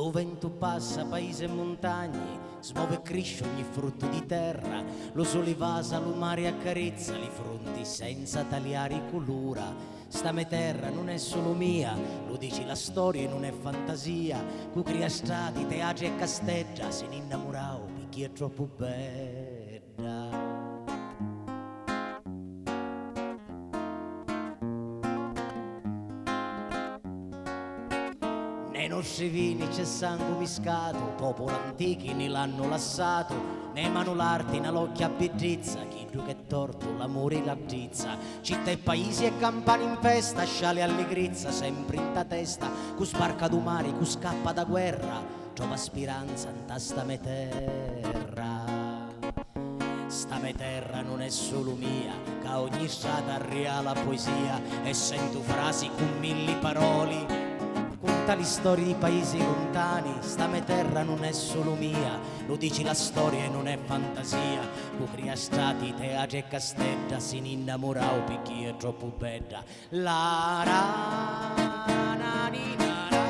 Dove vento passa, paese e montagne, smuove e cresce ogni frutto di terra. Lo sole vasa, lo mare accarezza li fronti senza tagliare colura. Sta me terra non è solo mia, lo dici la storia e non è fantasia. Cu cria stati, teatri e casteggia, se ne innamorao perché è troppo bella. Nei nostri vini c'è sangue miscato, popolo antichi ne l'hanno lassato. Nei manularti nell'occhia bellezza, chi giù che è torto, l'amore e la tizza. Città e paesi e campani in festa, sciale allegrezza sempre in ta testa. Cu sbarca du mare, cu scappa da guerra, trova speranza in ta sta me terra. Sta me terra non è solo mia, che ogni strada reala poesia. E sento frasi con mille parole, tali storie di paesi lontani. Sta me terra non è solo mia, lo dici la storia e non è fantasia. Cu cria stati, teatri e casteggia, si ne innamorao perché è troppo bella. La ra na ni na ra,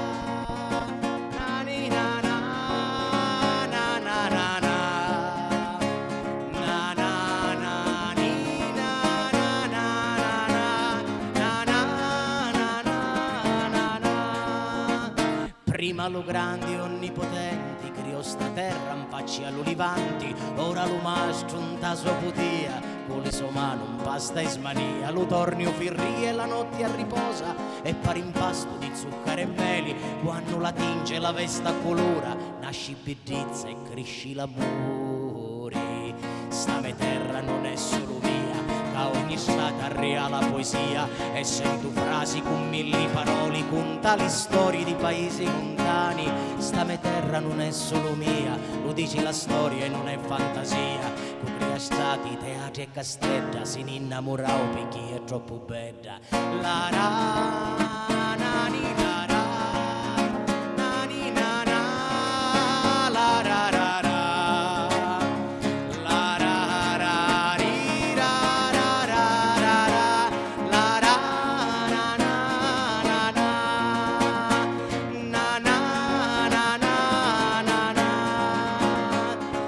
na ni na ra, na na na na, na na na ni na na na na, na na na na. Prima lo grandi e onnipotenti criò sta terra in faccia all'olivanti. Ora lo mastro in ta sua potia, con le sue mani un pasta e smania. Lo tornio firria e la notte a riposa, e pare impasto di zucchero e meli. Quando la tinge la vesta colora, nasci bellezza e cresci l'amore. Sta me terra non è solo mia, a ogni strada reala poesia. E sento frasi con mille parole, con tali storie di paesi lontani. Sta me terra non è solo mia, lo dice la storia e non è fantasia. Con crea stati, teatri e casteggia, si ne innamorao perché è troppo bella. La ra na ni la ra, na ni na na, la ra ra ra, la ra ra ri ra ra ra ra ra, la ra na na na na, na na na na na.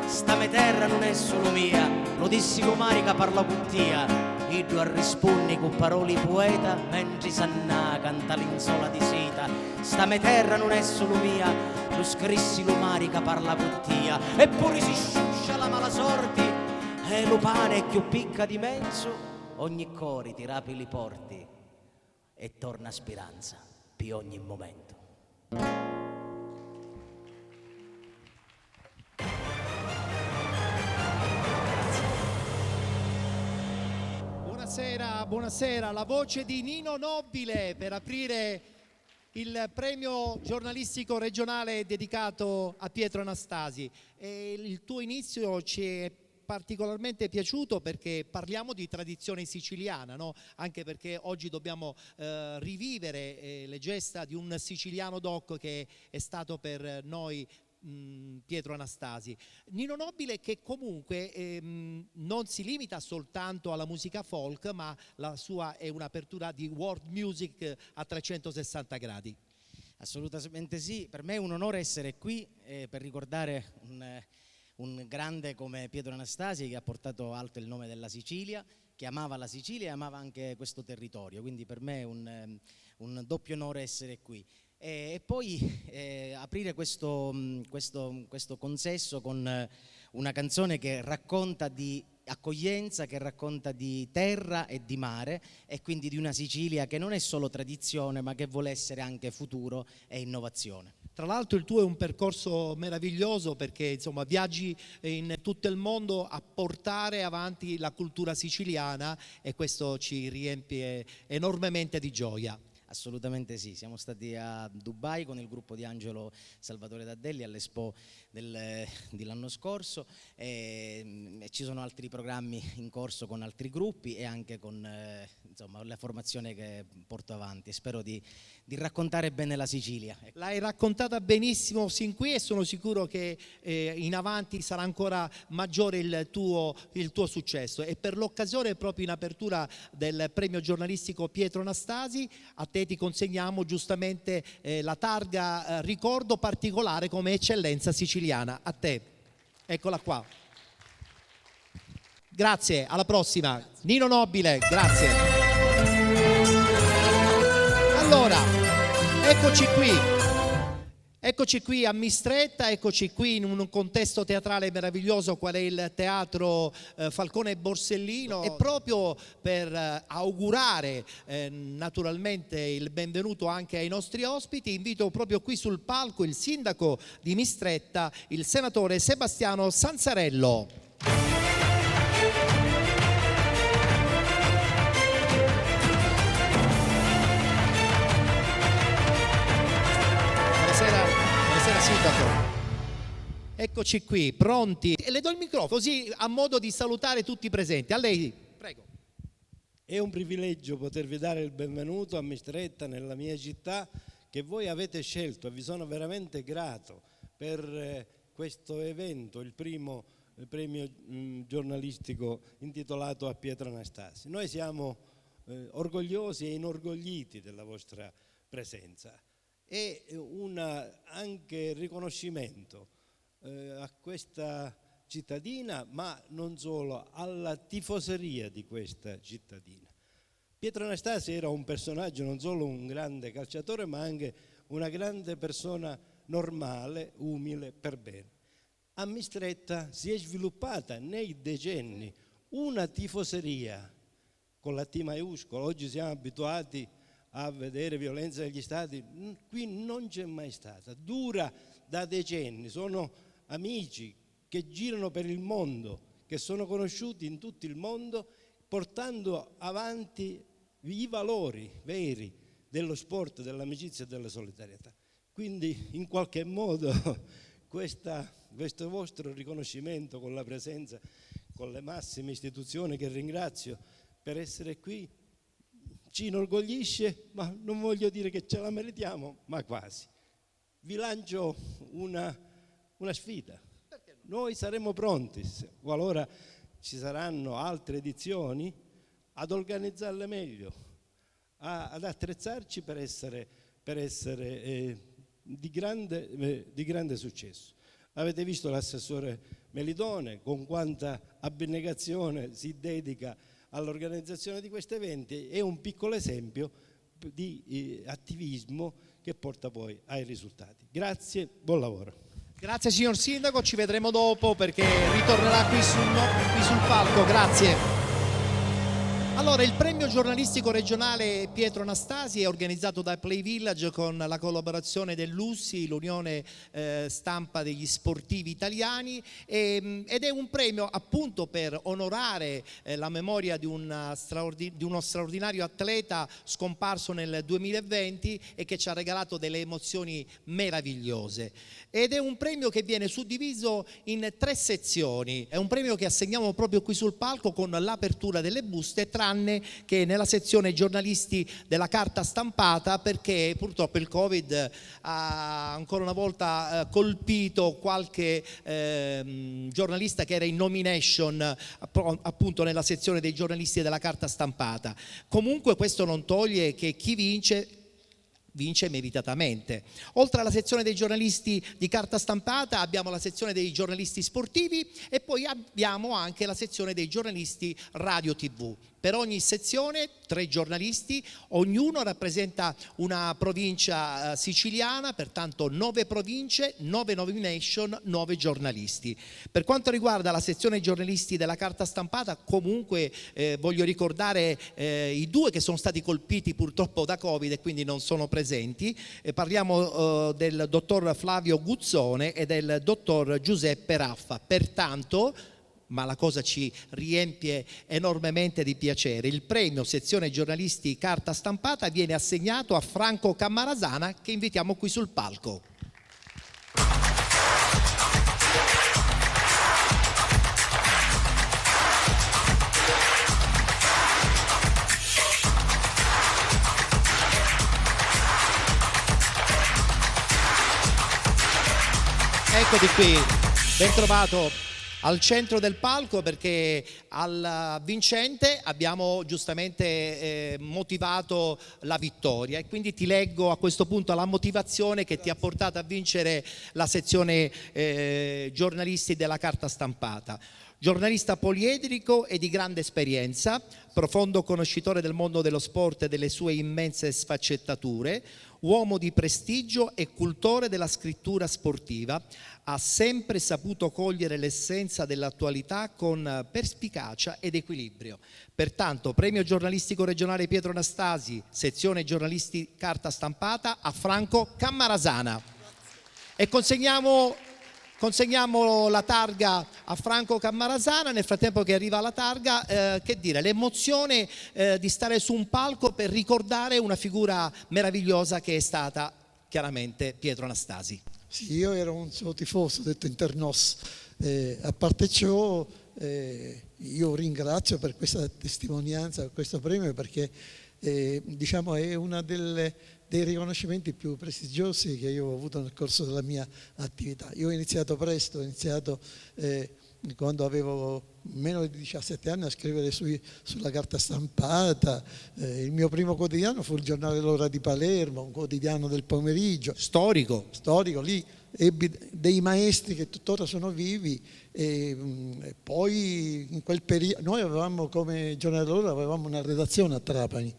Sta me terra non è solo mia, lo dissi con Marica parla puttia. E tu rispondi con parole poeta, mentre s'anna canta l'insola di seta. Sta me terra non è solo mia, lo scrissi lo Marica parla puttia. Eppure si sciuscia la mala sorte, e lo pane è più picca di mezzo. Ogni cori ti rapi li porti, e torna speranza per ogni momento. Buonasera, buonasera. La voce di Nino Nobile per aprire il premio giornalistico regionale dedicato a Pietro Anastasi. E il tuo inizio ci è particolarmente piaciuto perché parliamo di tradizione siciliana, no? Anche perché oggi dobbiamo rivivere le gesta di un siciliano doc che è stato per noi Pietro Anastasi. Nino Nobile che comunque non si limita soltanto alla musica folk, ma la sua è un'apertura di world music a 360 gradi. Assolutamente sì, per me è un onore essere qui per ricordare un grande come Pietro Anastasi, che ha portato alto il nome della Sicilia, che amava la Sicilia e amava anche questo territorio, quindi per me è un doppio onore essere qui. E poi aprire questo consesso con una canzone che racconta di accoglienza, che racconta di terra e di mare, e quindi di una Sicilia che non è solo tradizione, ma che vuole essere anche futuro e innovazione. Tra l'altro il tuo è un percorso meraviglioso perché insomma viaggi in tutto il mondo a portare avanti la cultura siciliana, e questo ci riempie enormemente di gioia. Assolutamente sì, siamo stati a Dubai con il gruppo di Angelo Salvatore Daddelli all'Expo dell'anno scorso, e ci sono altri programmi in corso con altri gruppi e anche con insomma, la formazione che porto avanti. Spero di raccontare bene la Sicilia. L'hai raccontata benissimo sin qui e sono sicuro che in avanti sarà ancora maggiore il tuo successo. E per l'occasione, proprio in apertura del premio giornalistico Pietro Anastasi, a te ti consegniamo giustamente la targa ricordo particolare come eccellenza siciliana. A te, eccola qua. Grazie, alla prossima. Nino Nobile, grazie. Allora, eccoci qui a Mistretta, eccoci qui in un contesto teatrale meraviglioso qual è il Teatro Falcone Borsellino, e proprio per augurare naturalmente il benvenuto anche ai nostri ospiti, invito proprio qui sul palco il sindaco di Mistretta, il senatore Sebastiano Sanzarello. Buonasera sindaco. Eccoci qui, pronti. E le do il microfono così a modo di salutare tutti i presenti. A lei, prego. È un privilegio potervi dare il benvenuto a Mistretta, nella mia città, che voi avete scelto, e vi sono veramente grato per questo evento, il premio giornalistico intitolato a Pietro Anastasi. Noi siamo orgogliosi e inorgogliti della vostra presenza. È anche riconoscimento a questa cittadina, ma non solo, alla tifoseria di questa cittadina. Pietro Anastasi era un personaggio, non solo un grande calciatore, ma anche una grande persona normale, umile, per bene. A Mistretta si è sviluppata nei decenni una tifoseria con la T maiuscola. Oggi siamo abituati a vedere violenza negli stadi, qui non c'è mai stata, dura da decenni, sono amici che girano per il mondo, che sono conosciuti in tutto il mondo, portando avanti i valori veri dello sport, dell'amicizia e della solidarietà. Quindi in qualche modo questo vostro riconoscimento con la presenza, con le massime istituzioni che ringrazio per essere qui, ci inorgoglisce, ma non voglio dire che ce la meritiamo, ma quasi. Vi lancio una sfida. Noi saremo pronti, qualora ci saranno altre edizioni, ad organizzarle meglio, ad attrezzarci per essere di grande successo. Avete visto l'assessore Melidone con quanta abnegazione si dedica all'organizzazione di questi eventi. È un piccolo esempio di attivismo che porta poi ai risultati. Grazie, buon lavoro. Grazie signor Sindaco, ci vedremo dopo perché ritornerà qui sul palco, grazie. Allora, il premio giornalistico regionale Pietro Anastasi è organizzato da Play Village con la collaborazione dell'USSI, l'Unione Stampa degli Sportivi Italiani, ed è un premio appunto per onorare la memoria di uno straordinario atleta scomparso nel 2020 e che ci ha regalato delle emozioni meravigliose. Ed è un premio che viene suddiviso in 3 sezioni, è un premio che assegniamo proprio qui sul palco con l'apertura delle buste, tranne che nella sezione giornalisti della carta stampata, perché purtroppo il Covid ha ancora una volta colpito qualche giornalista che era in nomination appunto nella sezione dei giornalisti della carta stampata. Comunque questo non toglie che chi vince meritatamente. Oltre alla sezione dei giornalisti di carta stampata abbiamo la sezione dei giornalisti sportivi e poi abbiamo anche la sezione dei giornalisti radio TV. Per ogni sezione 3 giornalisti, ognuno rappresenta una provincia siciliana, pertanto 9 province, 9 nomination, 9 giornalisti. Per quanto riguarda la sezione giornalisti della carta stampata, comunque voglio ricordare i 2 che sono stati colpiti purtroppo da Covid e quindi non sono presenti. Parliamo del dottor Flavio Guzzone e del dottor Giuseppe Raffa. Pertanto, ma la cosa ci riempie enormemente di piacere, il premio sezione giornalisti carta stampata viene assegnato a Franco Cammarasana, che invitiamo qui sul palco. Eccoti qui, ben trovato al centro del palco, perché al vincente abbiamo giustamente motivato la vittoria, e quindi ti leggo a questo punto la motivazione che ti ha portato a vincere la sezione giornalisti della carta stampata. Giornalista poliedrico e di grande esperienza, profondo conoscitore del mondo dello sport e delle sue immense sfaccettature, uomo di prestigio e cultore della scrittura sportiva, ha sempre saputo cogliere l'essenza dell'attualità con perspicacia ed equilibrio. Pertanto, premio giornalistico regionale Pietro Anastasi, sezione giornalisti carta stampata, a Franco Cammarasana. E consegniamo la targa a Franco Cammarasana. Nel frattempo che arriva la targa, che dire, l'emozione di stare su un palco per ricordare una figura meravigliosa che è stata chiaramente Pietro Anastasi. Sì, io ero un suo tifoso, detto Internos. A parte ciò, io ringrazio per questa testimonianza, per questo premio, perché diciamo è una dei riconoscimenti più prestigiosi che io ho avuto nel corso della mia attività. Io ho iniziato presto, quando avevo meno di 17 anni a scrivere sulla carta stampata. Il mio primo quotidiano fu il giornale L'Ora di Palermo, un quotidiano del pomeriggio. Storico. Lì ebbi dei maestri che tuttora sono vivi, e poi in quel periodo noi avevamo, come giornale L'Ora, avevamo una redazione a Trapani.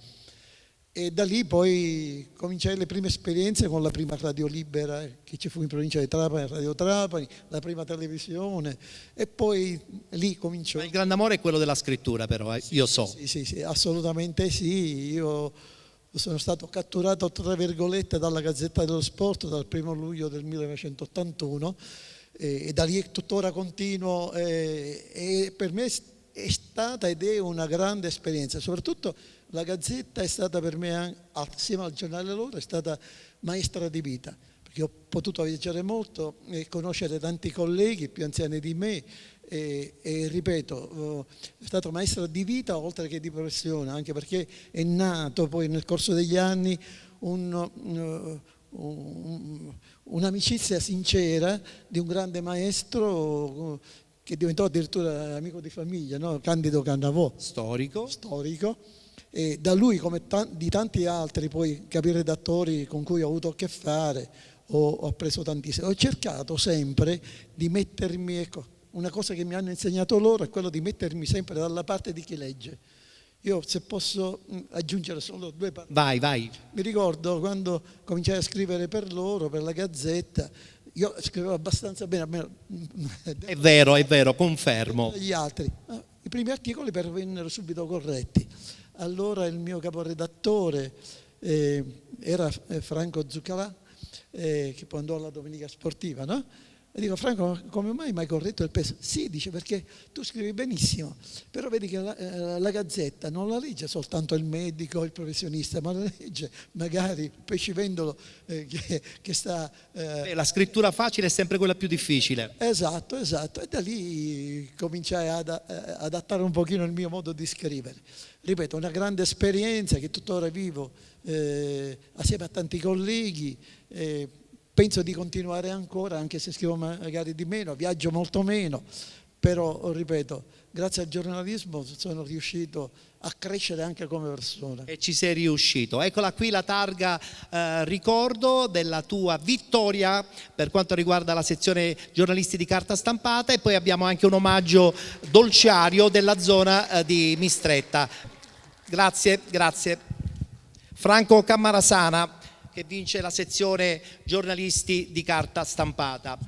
E da lì poi cominciai le prime esperienze con la prima radio libera che ci fu in provincia di Trapani, Radio Trapani, la prima televisione, e poi lì cominciò. Ma il grande amore è quello della scrittura, però, io so. Sì, assolutamente sì. Io sono stato catturato, tra virgolette, dalla Gazzetta dello Sport dal 1 luglio del 1981, e da lì tuttora continuo, e per me è stata ed è una grande esperienza. Soprattutto la Gazzetta è stata per me, assieme al giornale L'Ora, è stata maestra di vita, perché ho potuto viaggiare molto e conoscere tanti colleghi più anziani di me, e ripeto, è stata maestra di vita oltre che di professione, anche perché è nato poi nel corso degli anni un'amicizia sincera di un grande maestro che diventò addirittura amico di famiglia, no? Candido Cannavò. Storico. E da lui, come di tanti altri poi capiredattori con cui ho avuto a che fare, ho appreso tantissimo. Ho cercato sempre di mettermi, ecco, una cosa che mi hanno insegnato loro è quello di mettermi sempre dalla parte di chi legge. Io, se posso aggiungere solo 2 parole. Vai. Mi ricordo quando cominciai a scrivere per loro, per la Gazzetta, io scrivevo abbastanza bene, almeno È vero, confermo. gli altri. I primi articoli vennero subito corretti. Allora il mio caporedattore era Franco Zuccalà, che poi andò alla Domenica Sportiva, no? E dico: Franco, come mai mi hai corretto il peso? Sì, dice, perché tu scrivi benissimo, però vedi che la Gazzetta non la legge soltanto il medico, il professionista, ma la legge magari il pescivendolo che sta... La scrittura facile è sempre quella più difficile. Esatto, e da lì cominciai ad adattare un pochino il mio modo di scrivere. Ripeto, una grande esperienza che tuttora vivo assieme a tanti colleghi. Penso di continuare ancora, anche se scrivo magari di meno, viaggio molto meno, però ripeto, grazie al giornalismo sono riuscito a crescere anche come persona. E ci sei riuscito. Eccola qui la targa ricordo della tua vittoria per quanto riguarda la sezione giornalisti di carta stampata, e poi abbiamo anche un omaggio dolciario della zona di Mistretta. Grazie. Franco Cammarasana, che vince la sezione giornalisti di carta stampata.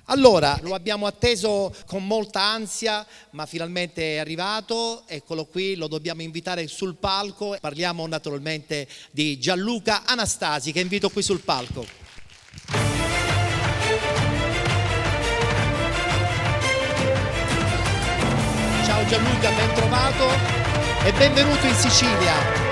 Allora, lo abbiamo atteso con molta ansia, ma finalmente è arrivato. Eccolo qui, lo dobbiamo invitare sul palco. Parliamo naturalmente di Gianluca Anastasi, che invito qui sul palco. Ciao Gianluca, ben trovato e benvenuto in Sicilia.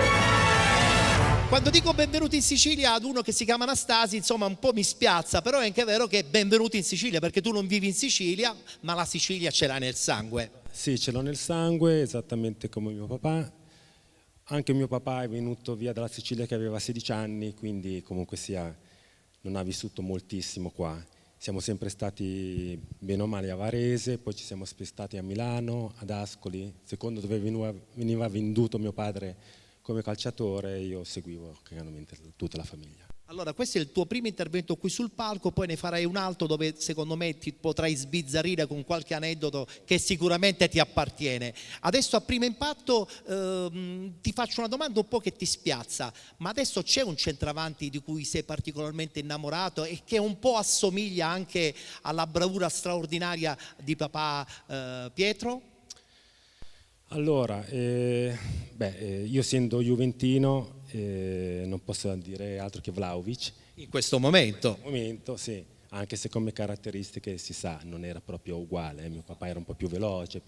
Quando dico benvenuti in Sicilia ad uno che si chiama Anastasi, insomma, un po' mi spiazza, però è anche vero che benvenuti in Sicilia, perché tu non vivi in Sicilia, ma la Sicilia ce l'hai nel sangue. Sì, ce l'ho nel sangue, esattamente come mio papà. Anche mio papà è venuto via dalla Sicilia che aveva 16 anni, quindi comunque sia non ha vissuto moltissimo qua. siamo sempre stati bene o male a Varese, poi ci siamo spostati a Milano, ad Ascoli, secondo dove veniva venduto mio padre come calciatore, io seguivo chiaramente tutta la famiglia. Allora, questo è il tuo primo intervento qui sul palco, poi ne farai un altro dove secondo me ti potrai sbizzarrire con qualche aneddoto che sicuramente ti appartiene. Adesso a primo impatto ti faccio una domanda un po' che ti spiazza, ma adesso c'è un centravanti di cui sei particolarmente innamorato e che un po' assomiglia anche alla bravura straordinaria di papà Pietro? Allora, io essendo juventino non posso dire altro che Vlahovic. In questo momento. Al momento sì, anche se come caratteristiche si sa non era proprio uguale, mio papà era un po' più veloce,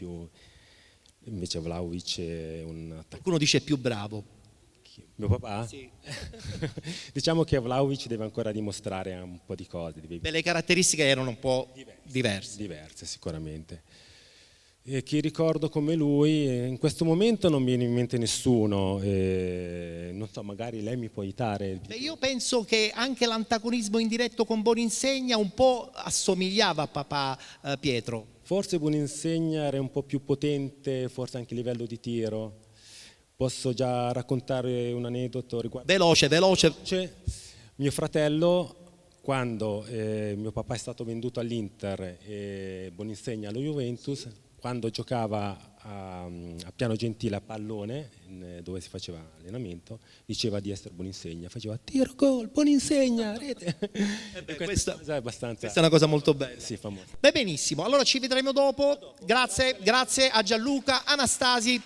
invece Vlahovic è un attaccante. Qualcuno dice più bravo. Mio papà? Sì. Diciamo che Vlahovic deve ancora dimostrare un po' di cose. Beh, le caratteristiche erano un po' diverse. Diverse sicuramente. E chi ricordo come lui, in questo momento non mi viene in mente nessuno, non so, magari lei mi può aiutare. Beh, io penso che anche l'antagonismo indiretto con Boninsegna un po' assomigliava a papà Pietro. Forse Boninsegna era un po' più potente, forse anche a livello di tiro. Posso già raccontare un aneddoto riguardo? Veloce. Mio fratello, quando mio papà è stato venduto all'Inter e Boninsegna allo Juventus, quando giocava a Piano Gentile a pallone, dove si faceva allenamento, diceva di essere Boninsegna, faceva tiro, gol, Boninsegna, rete. Questa è abbastanza... è una cosa molto bella. Sì, famosa. Beh, benissimo, allora ci vedremo dopo. Grazie a Gianluca Anastasi,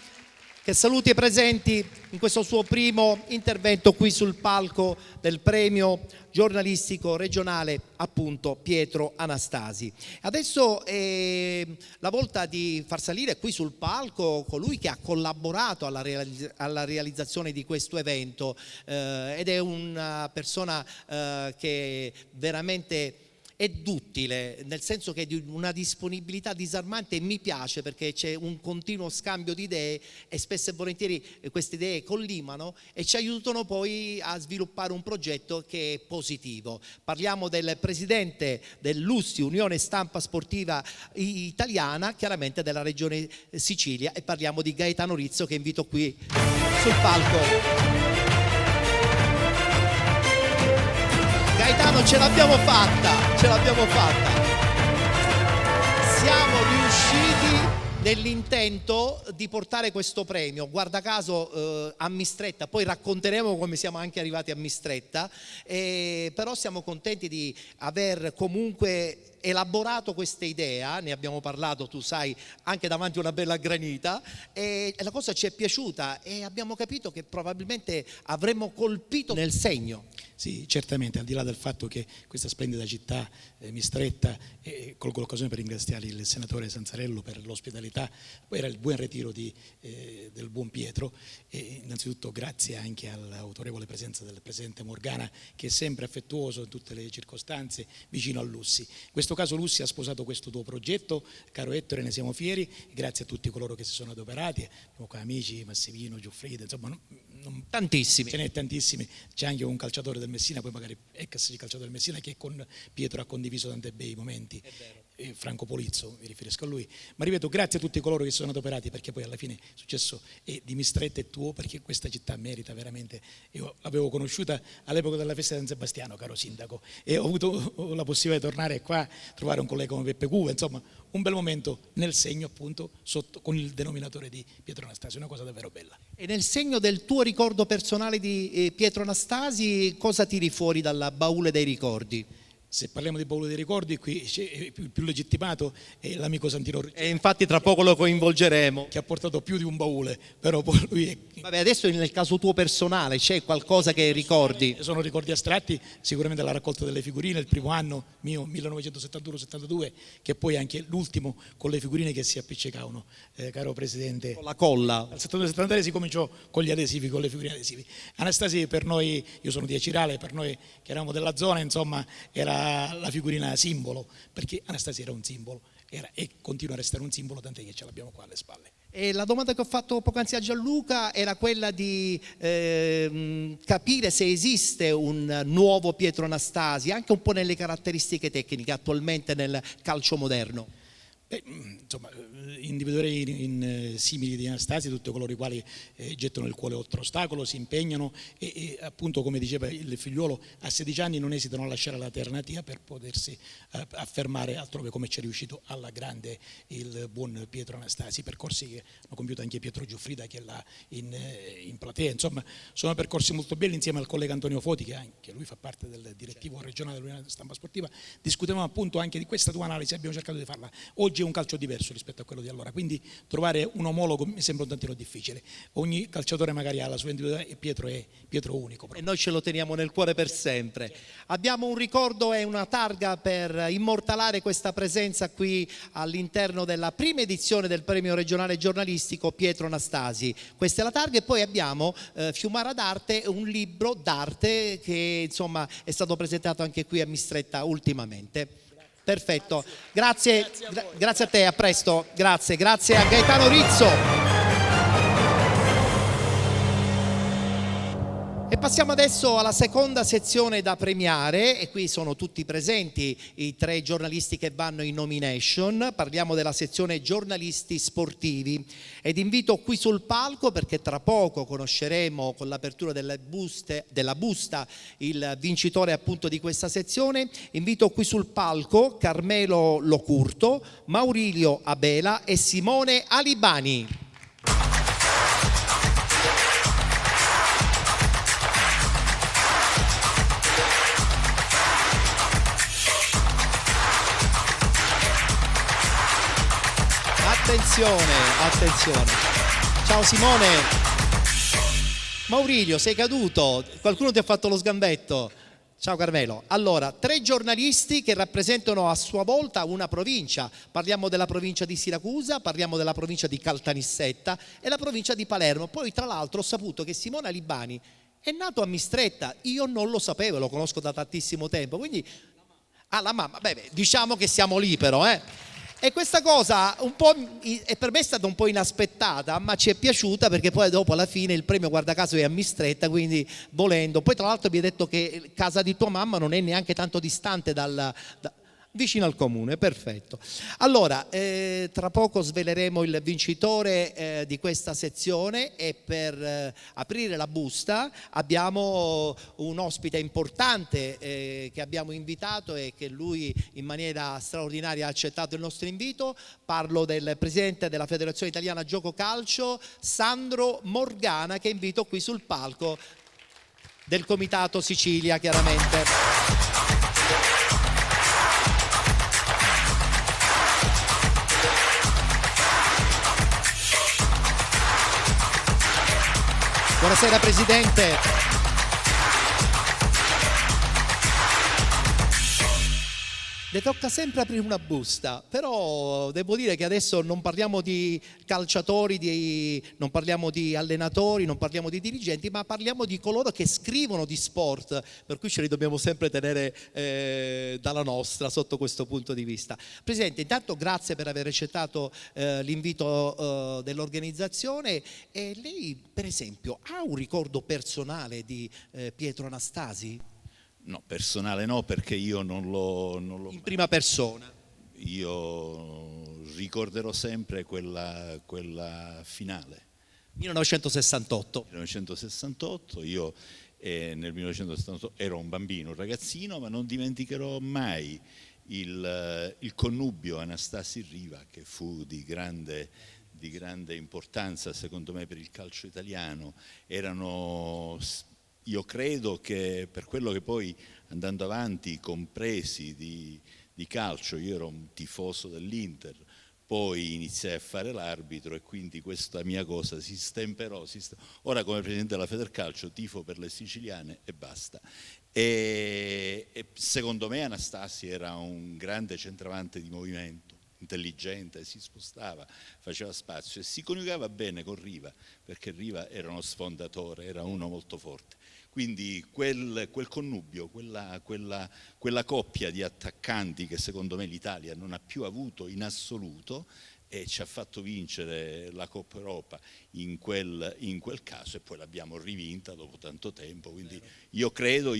che saluti i presenti in questo suo primo intervento qui sul palco del premio giornalistico regionale, appunto Pietro Anastasi. Adesso è la volta di far salire qui sul palco colui che ha collaborato alla realizzazione di questo evento ed è una persona che veramente è duttile, nel senso che è di una disponibilità disarmante, e mi piace perché c'è un continuo scambio di idee e spesso e volentieri queste idee collimano e ci aiutano poi a sviluppare un progetto che è positivo. Parliamo del presidente dell'USSI, Unione Stampa Sportiva Italiana, chiaramente della regione Sicilia, e parliamo di Gaetano Rizzo, che invito qui sul palco. Gaetano, ce l'abbiamo fatta. Siamo riusciti nell'intento di portare questo premio, guarda caso a Mistretta, poi racconteremo come siamo anche arrivati a Mistretta, però siamo contenti di aver comunque elaborato questa idea, ne abbiamo parlato, tu sai, anche davanti a una bella granita, e la cosa ci è piaciuta e abbiamo capito che probabilmente avremmo colpito nel segno. Sì, certamente, al di là del fatto che questa splendida città Mistretta, colgo l'occasione per ringraziare il senatore Sanzarello per l'ospitalità, poi era il buon ritiro del buon Pietro, e innanzitutto grazie anche all'autorevole presenza del presidente Morgana, che è sempre affettuoso in tutte le circostanze, vicino a Lussi. In questo caso Lussi ha sposato questo tuo progetto, caro Ettore, ne siamo fieri, grazie a tutti coloro che si sono adoperati, abbiamo qua amici, Massimino, Giuffrida, insomma Tantissimi. Ce n'è tantissimi, c'è anche un calciatore del Messina, poi magari ex calciatore del Messina, che con Pietro ha condiviso tanti bei momenti. Franco Polizzo, mi riferisco a lui, ma ripeto, grazie a tutti coloro che si sono adoperati, perché poi alla fine il successo è di Mistretta e tuo, perché questa città merita veramente. Io l'avevo conosciuta all'epoca della festa di San Sebastiano, caro sindaco, e ho avuto la possibilità di tornare qua, trovare un collega come Peppe Cuva, insomma un bel momento nel segno, appunto, con il denominatore di Pietro Anastasi, una cosa davvero bella. E nel segno del tuo ricordo personale di Pietro Anastasi, cosa tiri fuori dalla baule dei ricordi? Se parliamo di baule dei ricordi, qui c'è più legittimato è l'amico Santino Ruggero, E infatti tra poco lo coinvolgeremo. che ha portato più di un baule, però poi lui è... Vabbè, adesso nel caso tuo personale c'è qualcosa che ricordi? Sono ricordi astratti, sicuramente la raccolta delle figurine, il primo anno mio 1971-72, che poi anche l'ultimo con le figurine che si appiccicavano, caro Presidente. Con la colla. Al 72-73 si cominciò con gli adesivi, con le figurine adesivi. Anastasi per noi, io sono di Acirale, per noi che eravamo della zona, insomma, era la figurina simbolo, perché Anastasi era un simbolo, e continua a restare un simbolo, tant'è che ce l'abbiamo qua alle spalle. E la domanda che ho fatto poc'anzi a Gianluca era quella di capire se esiste un nuovo Pietro Anastasi, anche un po' nelle caratteristiche tecniche attualmente nel calcio moderno. Insomma, individuerei in simili di Anastasi tutti coloro i quali gettano il cuore oltre ostacolo, si impegnano e appunto, come diceva il figliuolo, a 16 anni non esitano a lasciare la Ternatia per potersi affermare altrove, come ci è riuscito alla grande il buon Pietro Anastasi. Percorsi che hanno compiuto anche Pietro Giuffrida, che è là in platea. Insomma, sono percorsi molto belli. Insieme al collega Antonio Foti, che anche lui fa parte del direttivo regionale dell'Unione Stampa Sportiva, discutevamo appunto anche di questa tua analisi, abbiamo cercato di farla. Oggi è un calcio diverso rispetto a quello di allora, quindi trovare un omologo mi sembra un tantino difficile. Ogni calciatore magari ha la sua individualità e Pietro è unico. E noi ce lo teniamo nel cuore per sempre. Abbiamo un ricordo e una targa per immortalare questa presenza qui all'interno della prima edizione del premio regionale giornalistico Pietro Anastasi. Questa è la targa, e poi abbiamo Fiumara d'Arte, un libro d'arte che insomma è stato presentato anche qui a Mistretta ultimamente. Perfetto, grazie a te, a presto, grazie a Gaetano Rizzo. E passiamo adesso alla seconda sezione da premiare, e qui sono tutti presenti i 3 giornalisti che vanno in nomination. Parliamo della sezione giornalisti sportivi ed invito qui sul palco, perché tra poco conosceremo con l'apertura della busta il vincitore appunto di questa sezione. Invito qui sul palco Carmelo Locurto, Maurilio Abela e Simone Alibani. Attenzione. Ciao Simone. Maurilio, sei caduto? Qualcuno ti ha fatto lo sgambetto? Ciao Carmelo. Allora, 3 giornalisti che rappresentano a sua volta una provincia. Parliamo della provincia di Siracusa, parliamo della provincia di Caltanissetta e la provincia di Palermo. Poi tra l'altro ho saputo che Simone Alibani è nato a Mistretta. Io non lo sapevo, lo conosco da tantissimo tempo. Quindi, la mamma, diciamo che siamo lì però, E questa cosa un po' per me è stata un po' inaspettata, ma ci è piaciuta, perché poi dopo alla fine il premio guarda caso è a Mistretta, quindi volendo. Poi tra l'altro mi hai detto che casa di tua mamma non è neanche tanto distante vicino al comune, perfetto. Allora, tra poco sveleremo il vincitore di questa sezione, e per aprire la busta abbiamo un ospite importante che abbiamo invitato e che lui in maniera straordinaria ha accettato il nostro invito. Parlo del presidente della Federazione Italiana Gioco Calcio, Sandro Morgana, che invito qui sul palco del Comitato Sicilia, chiaramente. Buonasera Presidente. Le tocca sempre aprire una busta, però devo dire che adesso non parliamo di calciatori, non parliamo di allenatori, non parliamo di dirigenti, ma parliamo di coloro che scrivono di sport, per cui ce li dobbiamo sempre tenere dalla nostra sotto questo punto di vista. Presidente, intanto grazie per aver accettato l'invito dell'organizzazione. E lei, per esempio, ha un ricordo personale di Pietro Anastasi? No, personale no, perché io non l'ho in prima persona. Io ricorderò sempre quella finale. 1968. Io nel 1968 ero un bambino, un ragazzino, ma non dimenticherò mai il connubio Anastasi-Riva, che fu di grande importanza secondo me per il calcio italiano. Io credo che per quello che poi, andando avanti, compresi di calcio, io ero un tifoso dell'Inter, poi iniziai a fare l'arbitro e quindi questa mia cosa si stemperò. Ora come presidente della Federcalcio tifo per le siciliane e basta. E secondo me Anastasi era un grande centravanti di movimento, intelligente, si spostava, faceva spazio e si coniugava bene con Riva, perché Riva era uno sfondatore, era uno molto forte. Quindi quel connubio, quella coppia di attaccanti che secondo me l'Italia non ha più avuto in assoluto, e ci ha fatto vincere la Coppa Europa in quel caso, e poi l'abbiamo rivinta dopo tanto tempo. Quindi io credo,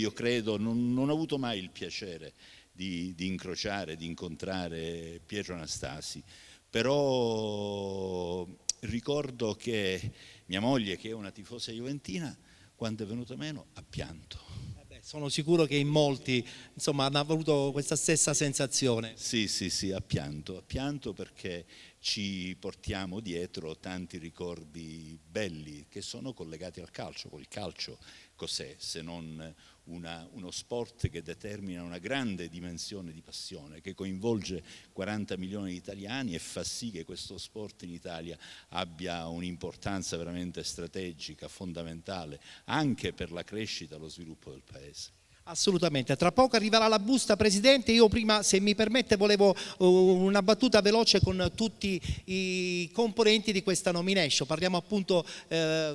non ho avuto mai il piacere di incrociare, di incontrare Pietro Anastasi, però ricordo che mia moglie, che è una tifosa juventina, quando è venuta meno ha pianto. Sono sicuro che in molti, insomma, hanno avuto questa stessa sensazione. Sì, ha pianto perché ci portiamo dietro tanti ricordi belli che sono collegati al calcio. Il calcio cos'è se non uno sport che determina una grande dimensione di passione, che coinvolge 40 milioni di italiani e fa sì che questo sport in Italia abbia un'importanza veramente strategica, fondamentale, anche per la crescita e lo sviluppo del Paese. Assolutamente, tra poco arriverà la busta, Presidente. Io prima, se mi permette, volevo una battuta veloce con tutti i componenti di questa nomination. Parliamo appunto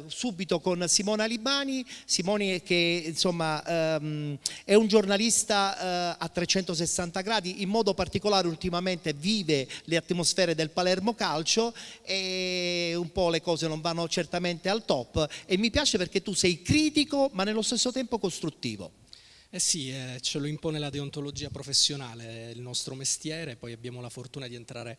subito con Simona Libani. Simone, che insomma è un giornalista a 360 gradi, in modo particolare ultimamente vive le atmosfere del Palermo Calcio e un po' le cose non vanno certamente al top, e mi piace perché tu sei critico ma nello stesso tempo costruttivo. Eh sì, ce lo impone la deontologia professionale, è il nostro mestiere. Poi abbiamo la fortuna di entrare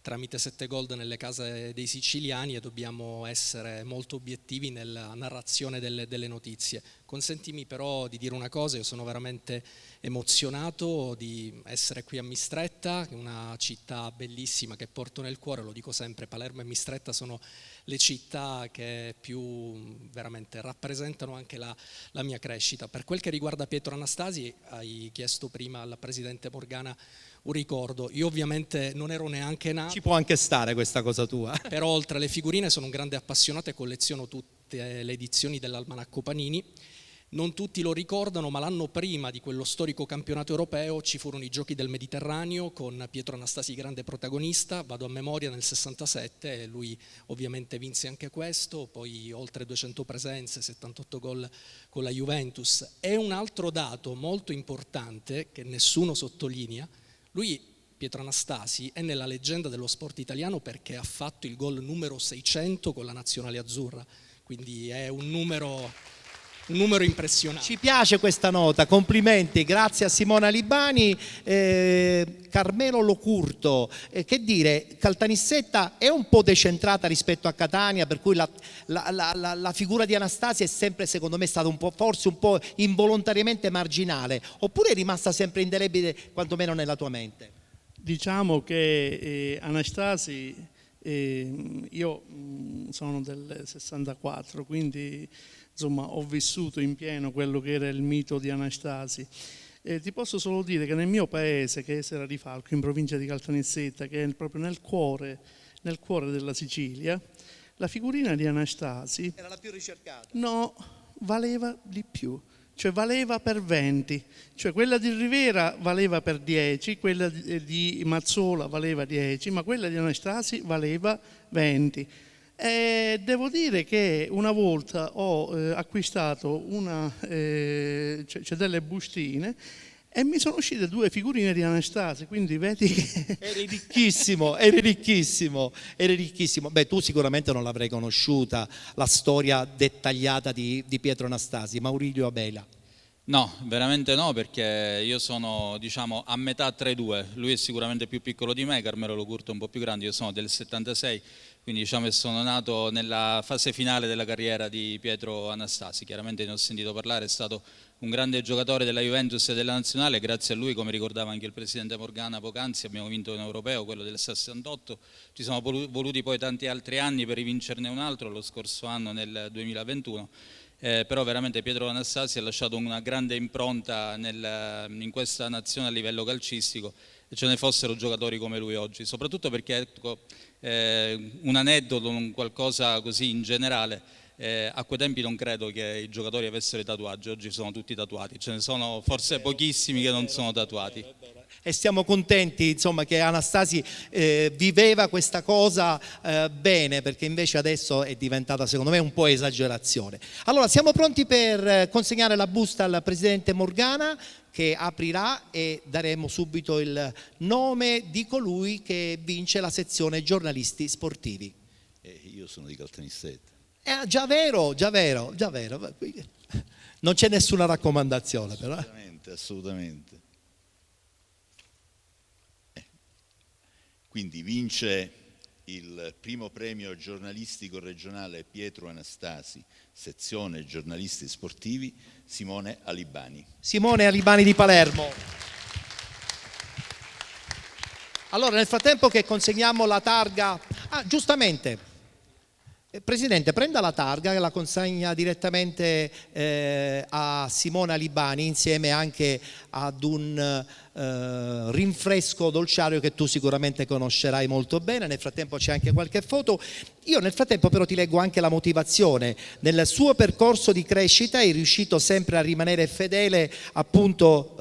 tramite 7 Gold nelle case dei siciliani e dobbiamo essere molto obiettivi nella narrazione delle notizie. Consentimi però di dire una cosa: io sono veramente emozionato di essere qui a Mistretta, una città bellissima che porto nel cuore. Lo dico sempre, Palermo e Mistretta sono le città che più veramente rappresentano anche la mia crescita. Per quel che riguarda Pietro Anastasi, hai chiesto prima al Presidente Morgana un ricordo. Io ovviamente non ero neanche nato. Ci può anche stare questa cosa tua. Però oltre alle figurine sono un grande appassionato e colleziono tutte le edizioni dell'Almanacco Panini. Non tutti lo ricordano, ma l'anno prima di quello storico campionato europeo ci furono i Giochi del Mediterraneo con Pietro Anastasi grande protagonista. Vado a memoria, nel 67, e lui ovviamente vinse anche questo, poi oltre 200 presenze, 78 gol con la Juventus. E un altro dato molto importante che nessuno sottolinea: lui, Pietro Anastasi, è nella leggenda dello sport italiano perché ha fatto il gol numero 600 con la nazionale azzurra, quindi è un numero impressionante. Ci piace questa nota, complimenti, grazie a Simona Libani. Carmelo Locurto, che dire, Caltanissetta è un po' decentrata rispetto a Catania, per cui la figura di Anastasi è sempre, secondo me, stata forse un po' involontariamente marginale, oppure è rimasta sempre indelebile, quantomeno nella tua mente? Diciamo che Anastasi, io sono del 64, quindi insomma ho vissuto in pieno quello che era il mito di Anastasi. Ti posso solo dire che nel mio paese, che è Serra di Falco, in provincia di Caltanissetta, che è proprio nel cuore della Sicilia, la figurina di Anastasi Era la più ricercata. no, valeva di più. Cioè valeva per 20, cioè quella di Rivera valeva per 10, quella di Mazzola valeva 10, ma quella di Anastasi valeva 20. E devo dire che una volta ho acquistato delle bustine e mi sono uscite 2 figurine di Anastasi, quindi vedi che... Eri ricchissimo. Beh, tu sicuramente non l'avrei conosciuta, la storia dettagliata di Pietro Anastasi. Maurilio Abela. No, veramente no, perché io sono, diciamo, a metà tra i due. Lui è sicuramente più piccolo di me, Carmelo Locurto è un po' più grande, io sono del 76, quindi diciamo che sono nato nella fase finale della carriera di Pietro Anastasi. Chiaramente ne ho sentito parlare, è stato un grande giocatore della Juventus e della Nazionale. Grazie a lui, come ricordava anche il Presidente Morgana poc'anzi, abbiamo vinto un europeo, quello del 68. Ci siamo voluti poi tanti altri anni per rivincerne un altro, lo scorso anno nel 2021. Però veramente Pietro Anastasi ha lasciato una grande impronta in questa nazione a livello calcistico, e ce ne fossero giocatori come lui oggi, soprattutto perché, ecco, un aneddoto, un qualcosa così in generale, A quei tempi non credo che i giocatori avessero i tatuaggi, oggi sono tutti tatuati, ce ne sono forse pochissimi che non sono tatuati. E siamo contenti, insomma, che Anastasi viveva questa cosa bene, perché invece adesso è diventata, secondo me, un po' esagerazione. Allora, siamo pronti per consegnare la busta al presidente Morgana, che aprirà, e daremo subito il nome di colui che vince la sezione giornalisti sportivi. Io sono di Caltanissetta. Già vero. Non c'è nessuna raccomandazione, però. Assolutamente. Quindi vince il primo premio giornalistico regionale Pietro Anastasi, sezione giornalisti sportivi, Simone Alibani. Simone Alibani di Palermo. Allora, nel frattempo che consegniamo la targa, giustamente, Presidente, prenda la targa e la consegna direttamente a Simone Alibani, insieme anche ad un rinfresco dolciario che tu sicuramente conoscerai molto bene. Nel frattempo c'è anche qualche foto. Io nel frattempo però ti leggo anche la motivazione. Nel suo percorso di crescita è riuscito sempre a rimanere fedele appunto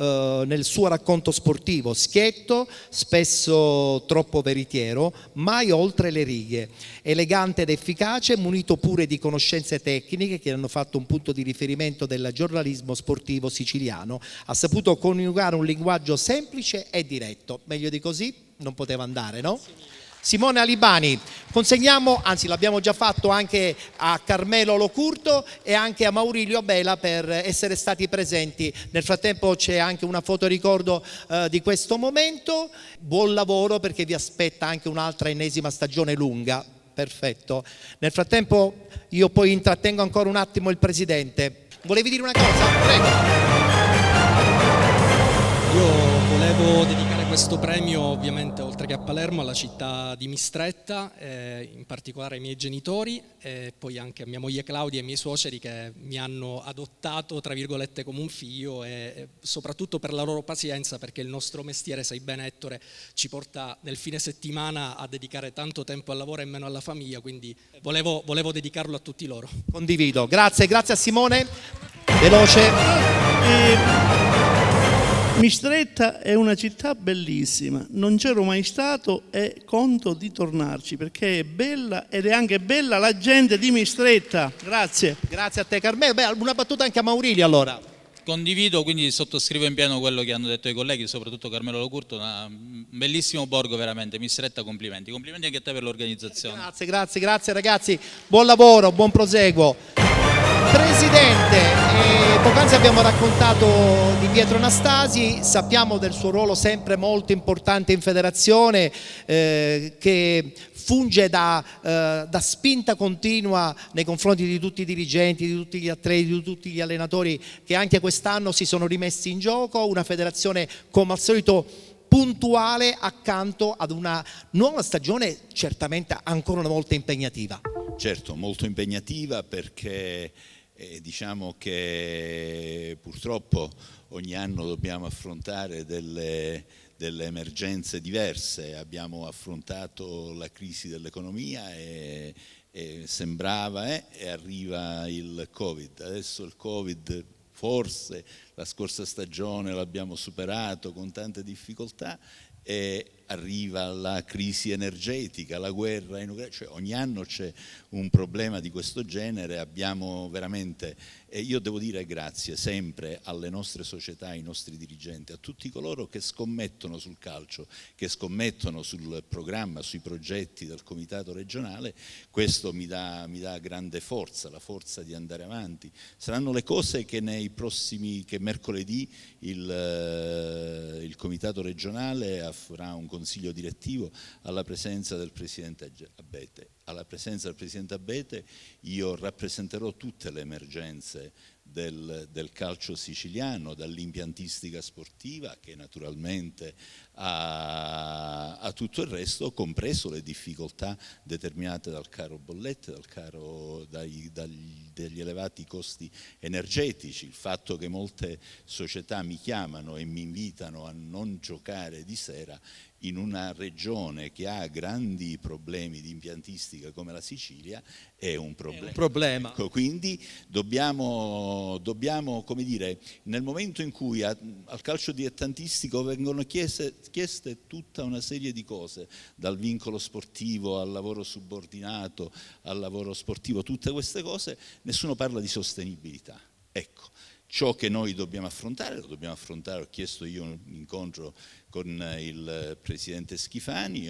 nel suo racconto sportivo, schietto, spesso troppo veritiero, mai oltre le righe, elegante ed efficace, munito pure di conoscenze tecniche che hanno fatto un punto di riferimento del giornalismo sportivo siciliano. Ha saputo coniugare un linguaggio semplice e diretto. Meglio di così non poteva andare, no? Simone Alibani, consegniamo, anzi l'abbiamo già fatto anche a Carmelo Locurto e anche a Maurilio Bela per essere stati presenti. Nel frattempo c'è anche una foto ricordo di questo momento. Buon lavoro, perché vi aspetta anche un'altra ennesima stagione lunga. Perfetto. Nel frattempo io poi intrattengo ancora un attimo il Presidente. Volevi dire una cosa? Prego. Io volevo dedicare questo premio, ovviamente, oltre che a Palermo, alla città di Mistretta, in particolare ai miei genitori, e poi anche a mia moglie Claudia e ai miei suoceri, che mi hanno adottato, tra virgolette, come un figlio, e soprattutto per la loro pazienza, perché il nostro mestiere, sai bene Ettore, ci porta nel fine settimana a dedicare tanto tempo al lavoro e meno alla famiglia, quindi volevo dedicarlo a tutti loro. Condivido. Grazie a Simone. Veloce. Mistretta è una città bellissima, non c'ero mai stato e conto di tornarci perché è bella ed è anche bella la gente di Mistretta. Grazie. Grazie a te Carmelo. Beh, una battuta anche a Maurilio allora. Condivido, quindi sottoscrivo in pieno quello che hanno detto i colleghi, soprattutto Carmelo Locurto, un bellissimo borgo veramente, Mistretta, complimenti anche a te per l'organizzazione. Grazie ragazzi, buon lavoro, buon proseguo. Presidente, poc'anzi abbiamo raccontato di Pietro Anastasi, sappiamo del suo ruolo sempre molto importante in federazione, che funge da spinta continua nei confronti di tutti i dirigenti, di tutti gli atleti, di tutti gli allenatori che anche quest'anno si sono rimessi in gioco, una federazione come al solito puntuale accanto ad una nuova stagione certamente ancora una volta impegnativa. Certo, molto impegnativa, perché diciamo che purtroppo ogni anno dobbiamo affrontare delle emergenze diverse. Abbiamo affrontato la crisi dell'economia e sembrava e arriva il Covid. Adesso il Covid forse la scorsa stagione l'abbiamo superato con tante difficoltà, e arriva la crisi energetica, la guerra in Ucraina, cioè ogni anno c'è un problema di questo genere. Abbiamo veramente, e io devo dire grazie sempre alle nostre società, ai nostri dirigenti, a tutti coloro che scommettono sul calcio, che scommettono sul programma, sui progetti del comitato regionale. Questo mi dà grande forza, la forza di andare avanti. Saranno le cose che che mercoledì il comitato regionale farà un consiglio direttivo alla presenza del Presidente Abete. Alla presenza del Presidente Abete io rappresenterò tutte le emergenze del calcio siciliano, dall'impiantistica sportiva, che naturalmente a tutto il resto, compreso le difficoltà determinate dal caro bollette, dagli elevati costi energetici, il fatto che molte società mi chiamano e mi invitano a non giocare di sera in una regione che ha grandi problemi di impiantistica attantistica come la Sicilia è un problema. problema. Ecco, quindi dobbiamo, come dire, nel momento in cui al calcio dilettantistico vengono chieste tutta una serie di cose, dal vincolo sportivo al lavoro subordinato, al lavoro sportivo, tutte queste cose, nessuno parla di sostenibilità. Ecco, ciò che noi dobbiamo affrontare, lo dobbiamo affrontare. Ho chiesto io un incontro con il presidente Schifani,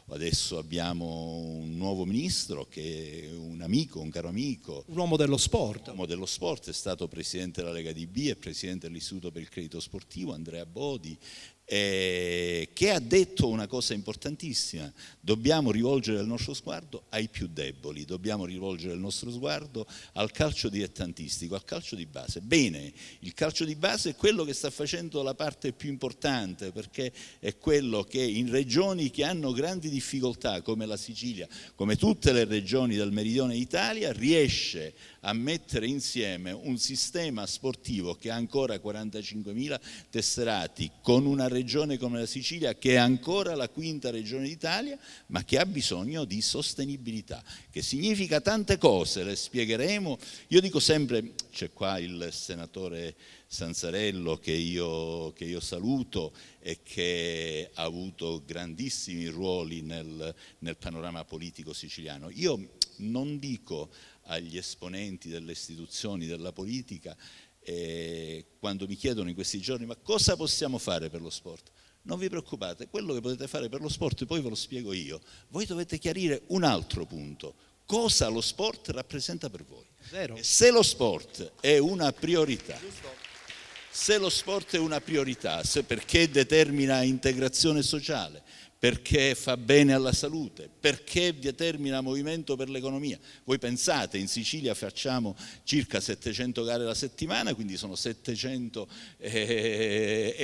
adesso abbiamo un nuovo ministro che è un amico, un caro amico. Un uomo dello sport. Un uomo dello sport, è stato presidente della Lega DB e presidente dell'Istituto per il Credito Sportivo, Andrea Bodi, che ha detto una cosa importantissima: dobbiamo rivolgere il nostro sguardo ai più deboli, dobbiamo rivolgere il nostro sguardo al calcio dilettantistico, al calcio di base. Bene, il calcio di base è quello che sta facendo la parte più importante, perché è quello che in regioni che hanno grandi difficoltà come la Sicilia, come tutte le regioni del meridione d'Italia, riesce a mettere insieme un sistema sportivo che ha ancora 45.000 tesserati, con una regione come la Sicilia che è ancora la quinta regione d'Italia, ma che ha bisogno di sostenibilità, che significa tante cose, le spiegheremo. Io dico sempre, c'è qua il senatore Sanzarello che io saluto e che ha avuto grandissimi ruoli nel panorama politico siciliano. Io non dico agli esponenti delle istituzioni, della politica, quando mi chiedono in questi giorni ma cosa possiamo fare per lo sport? Non vi preoccupate, quello che potete fare per lo sport poi ve lo spiego io. Voi dovete chiarire un altro punto: cosa lo sport rappresenta per voi. Vero. E se lo sport è una priorità, se lo sport è una priorità, perché determina integrazione sociale, perché fa bene alla salute, perché determina movimento per l'economia. Voi pensate, in Sicilia facciamo circa 700 gare alla settimana, quindi sono 700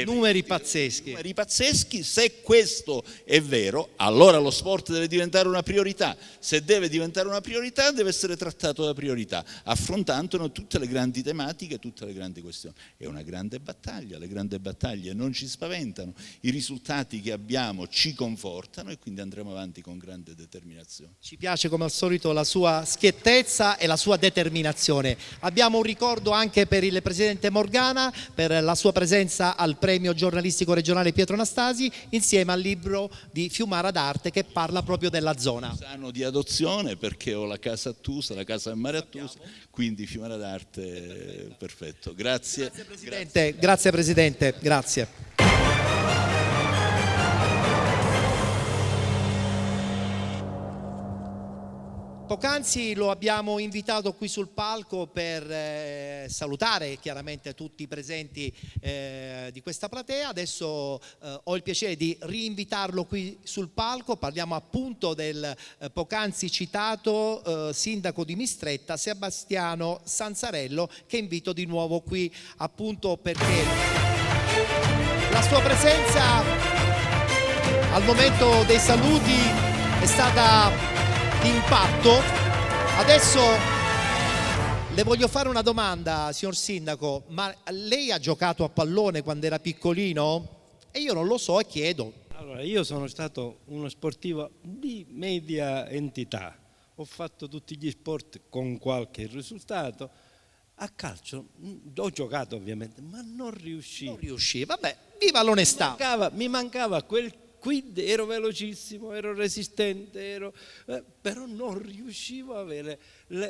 numeri pazzeschi. Numeri pazzeschi. Se questo è vero, allora lo sport deve diventare una priorità. Se deve diventare una priorità, deve essere trattato da priorità, affrontando tutte le grandi tematiche, tutte le grandi questioni. È una grande battaglia, le grandi battaglie non ci spaventano, i risultati che abbiamo ci confortano e quindi andremo avanti con grande determinazione. Ci piace come al solito la sua schiettezza e la sua determinazione. Abbiamo un ricordo anche per il presidente Morgana per la sua presenza al premio giornalistico regionale Pietro Anastasi, insieme al libro di Fiumara d'Arte che parla proprio della zona. Sano di adozione, perché ho la casa a Tusa, la casa a mare a Tusa, quindi Fiumara d'Arte perfetto. Grazie. Grazie Presidente, grazie Presidente, grazie. Poc'anzi lo abbiamo invitato qui sul palco per salutare chiaramente tutti i presenti di questa platea. Adesso ho il piacere di rinvitarlo qui sul palco. Parliamo appunto del poc'anzi citato sindaco di Mistretta, Sebastiano Sanzarello, che invito di nuovo qui appunto perché la sua presenza al momento dei saluti è stata d'impatto. Adesso le voglio fare una domanda, signor Sindaco, ma lei ha giocato a pallone quando era piccolino? E io non lo so e chiedo. Allora, io sono stato uno sportivo di media entità, ho fatto tutti gli sport con qualche risultato. A calcio ho giocato ovviamente, ma non riuscivo. Non riuscivi, vabbè, viva l'onestà. Mi mancava quel quid, ero velocissimo, ero resistente, però non riuscivo a avere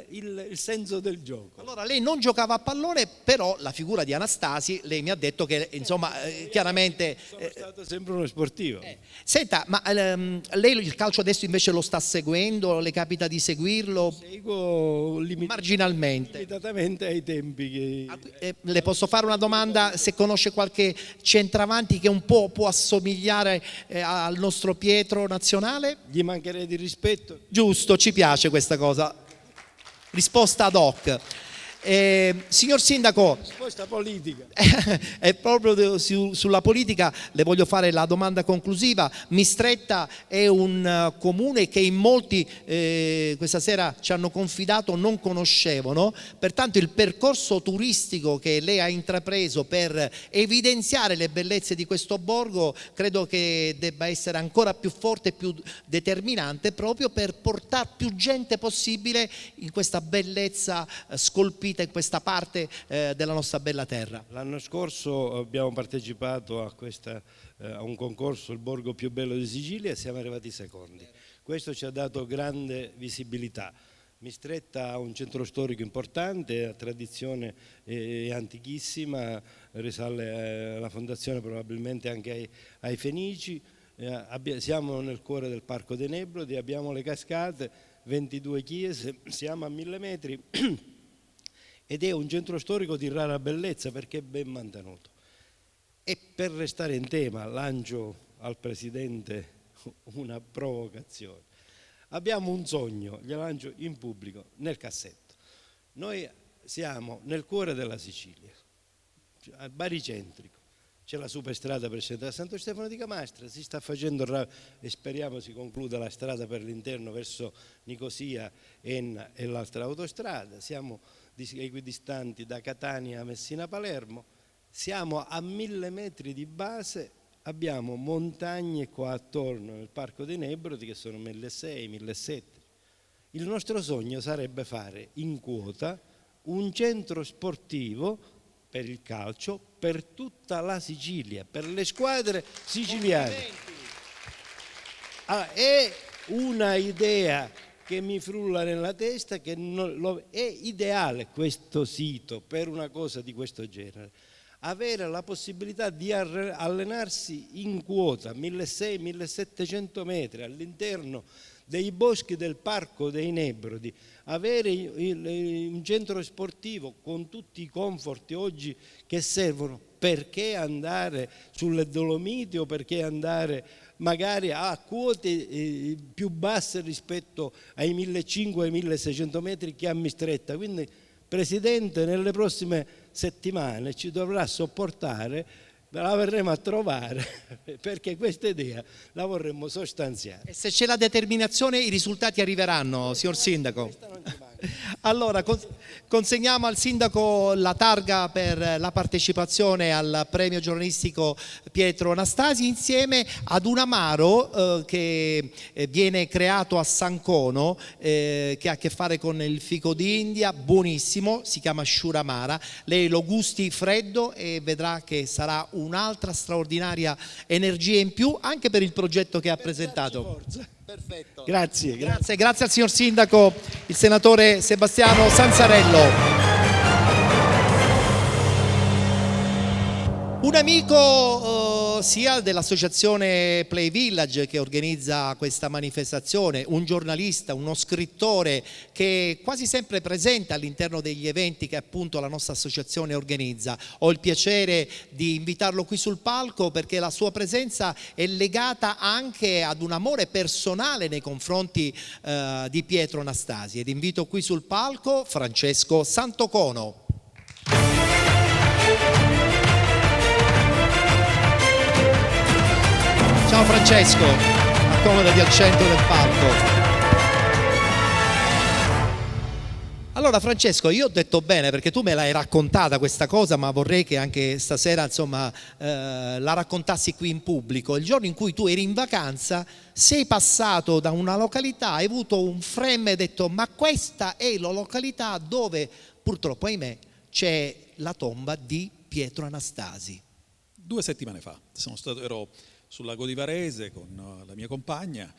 il senso del gioco. Allora lei non giocava a pallone, però la figura di Anastasi, lei mi ha detto che insomma chiaramente... Sono stato sempre uno sportivo. Senta, ma lei il calcio adesso invece lo sta seguendo? Le capita di seguirlo? Seguo marginalmente. Limitatamente ai tempi che... Le posso fare una domanda, se conosce qualche centravanti che un po' può assomigliare al nostro Pietro nazionale? Gli mancherei di rispetto. Giusto, ci piace questa cosa. Risposta ad hoc. Signor Sindaco, Risposta politica. è proprio sulla politica, le voglio fare la domanda conclusiva. Mistretta è un comune che in molti questa sera ci hanno confidato non conoscevano, pertanto il percorso turistico che lei ha intrapreso per evidenziare le bellezze di questo borgo credo che debba essere ancora più forte e più determinante proprio per portare più gente possibile in questa bellezza scolpita in questa parte della nostra bella terra. L'anno scorso abbiamo partecipato a un concorso, il borgo più bello di Sicilia, e siamo arrivati secondi. Questo ci ha dato grande visibilità. Mistretta ha un centro storico importante, ha tradizione antichissima, risale alla fondazione probabilmente anche ai Fenici. Siamo nel cuore del Parco dei Nebrodi, abbiamo le cascate, 22 chiese, siamo a 1000 metri ed è un centro storico di rara bellezza perché è ben mantenuto. E per restare in tema lancio al Presidente una provocazione. Abbiamo un sogno, glielo lancio in pubblico, nel cassetto. Noi siamo nel cuore della Sicilia, baricentrico. C'è la superstrada per scendere a Santo Stefano di Camastra, si sta facendo e speriamo si concluda la strada per l'interno verso Nicosia, Enna e l'altra autostrada. Siamo equidistanti da Catania a Messina Palermo, siamo a 1000 metri di base, abbiamo montagne qua attorno nel Parco dei Nebrodi che sono 1600, 1700. Il nostro sogno sarebbe fare in quota un centro sportivo per il calcio per tutta la Sicilia, per le squadre siciliane. Allora, è una idea che mi frulla nella testa, che è ideale questo sito per una cosa di questo genere. Avere la possibilità di allenarsi in quota 1600-1700 metri all'interno dei boschi del Parco dei Nebrodi, avere un centro sportivo con tutti i comfort oggi che servono, perché andare sulle Dolomiti o perché andare magari a quote più basse rispetto ai 1500 ai 1600 metri che a Mistretta. Quindi, Presidente, nelle prossime settimane ci dovrà sopportare, la verremo a trovare perché questa idea la vorremmo sostanziare. E se c'è la determinazione i risultati arriveranno, signor Sindaco. Allora, consegniamo al Sindaco la targa per la partecipazione al premio giornalistico Pietro Anastasi insieme ad un amaro che viene creato a Sancono, che ha a che fare con il fico d'India, buonissimo, si chiama Shuramara. Lei lo gusti freddo e vedrà che sarà un'altra straordinaria energia in più anche per il progetto che ha presentato. Perfetto. Grazie. Grazie al signor Sindaco, il senatore Sebastiano Sanzarello. Un amico sia dell'associazione Play Village che organizza questa manifestazione, un giornalista, uno scrittore che è quasi sempre presente all'interno degli eventi che appunto la nostra associazione organizza. Ho il piacere di invitarlo qui sul palco perché la sua presenza è legata anche ad un amore personale nei confronti di Pietro Anastasi. Ed invito qui sul palco Francesco Santocono. Ciao Francesco, accomodati al centro del palco. Allora Francesco, io ho detto bene perché tu me l'hai raccontata questa cosa, ma vorrei che anche stasera insomma la raccontassi qui in pubblico. Il giorno in cui tu eri in vacanza sei passato da una località, hai avuto un freme e hai detto ma questa è la località dove purtroppo ahimè c'è la tomba di Pietro Anastasi. 2 settimane fa ero sul lago di Varese con la mia compagna,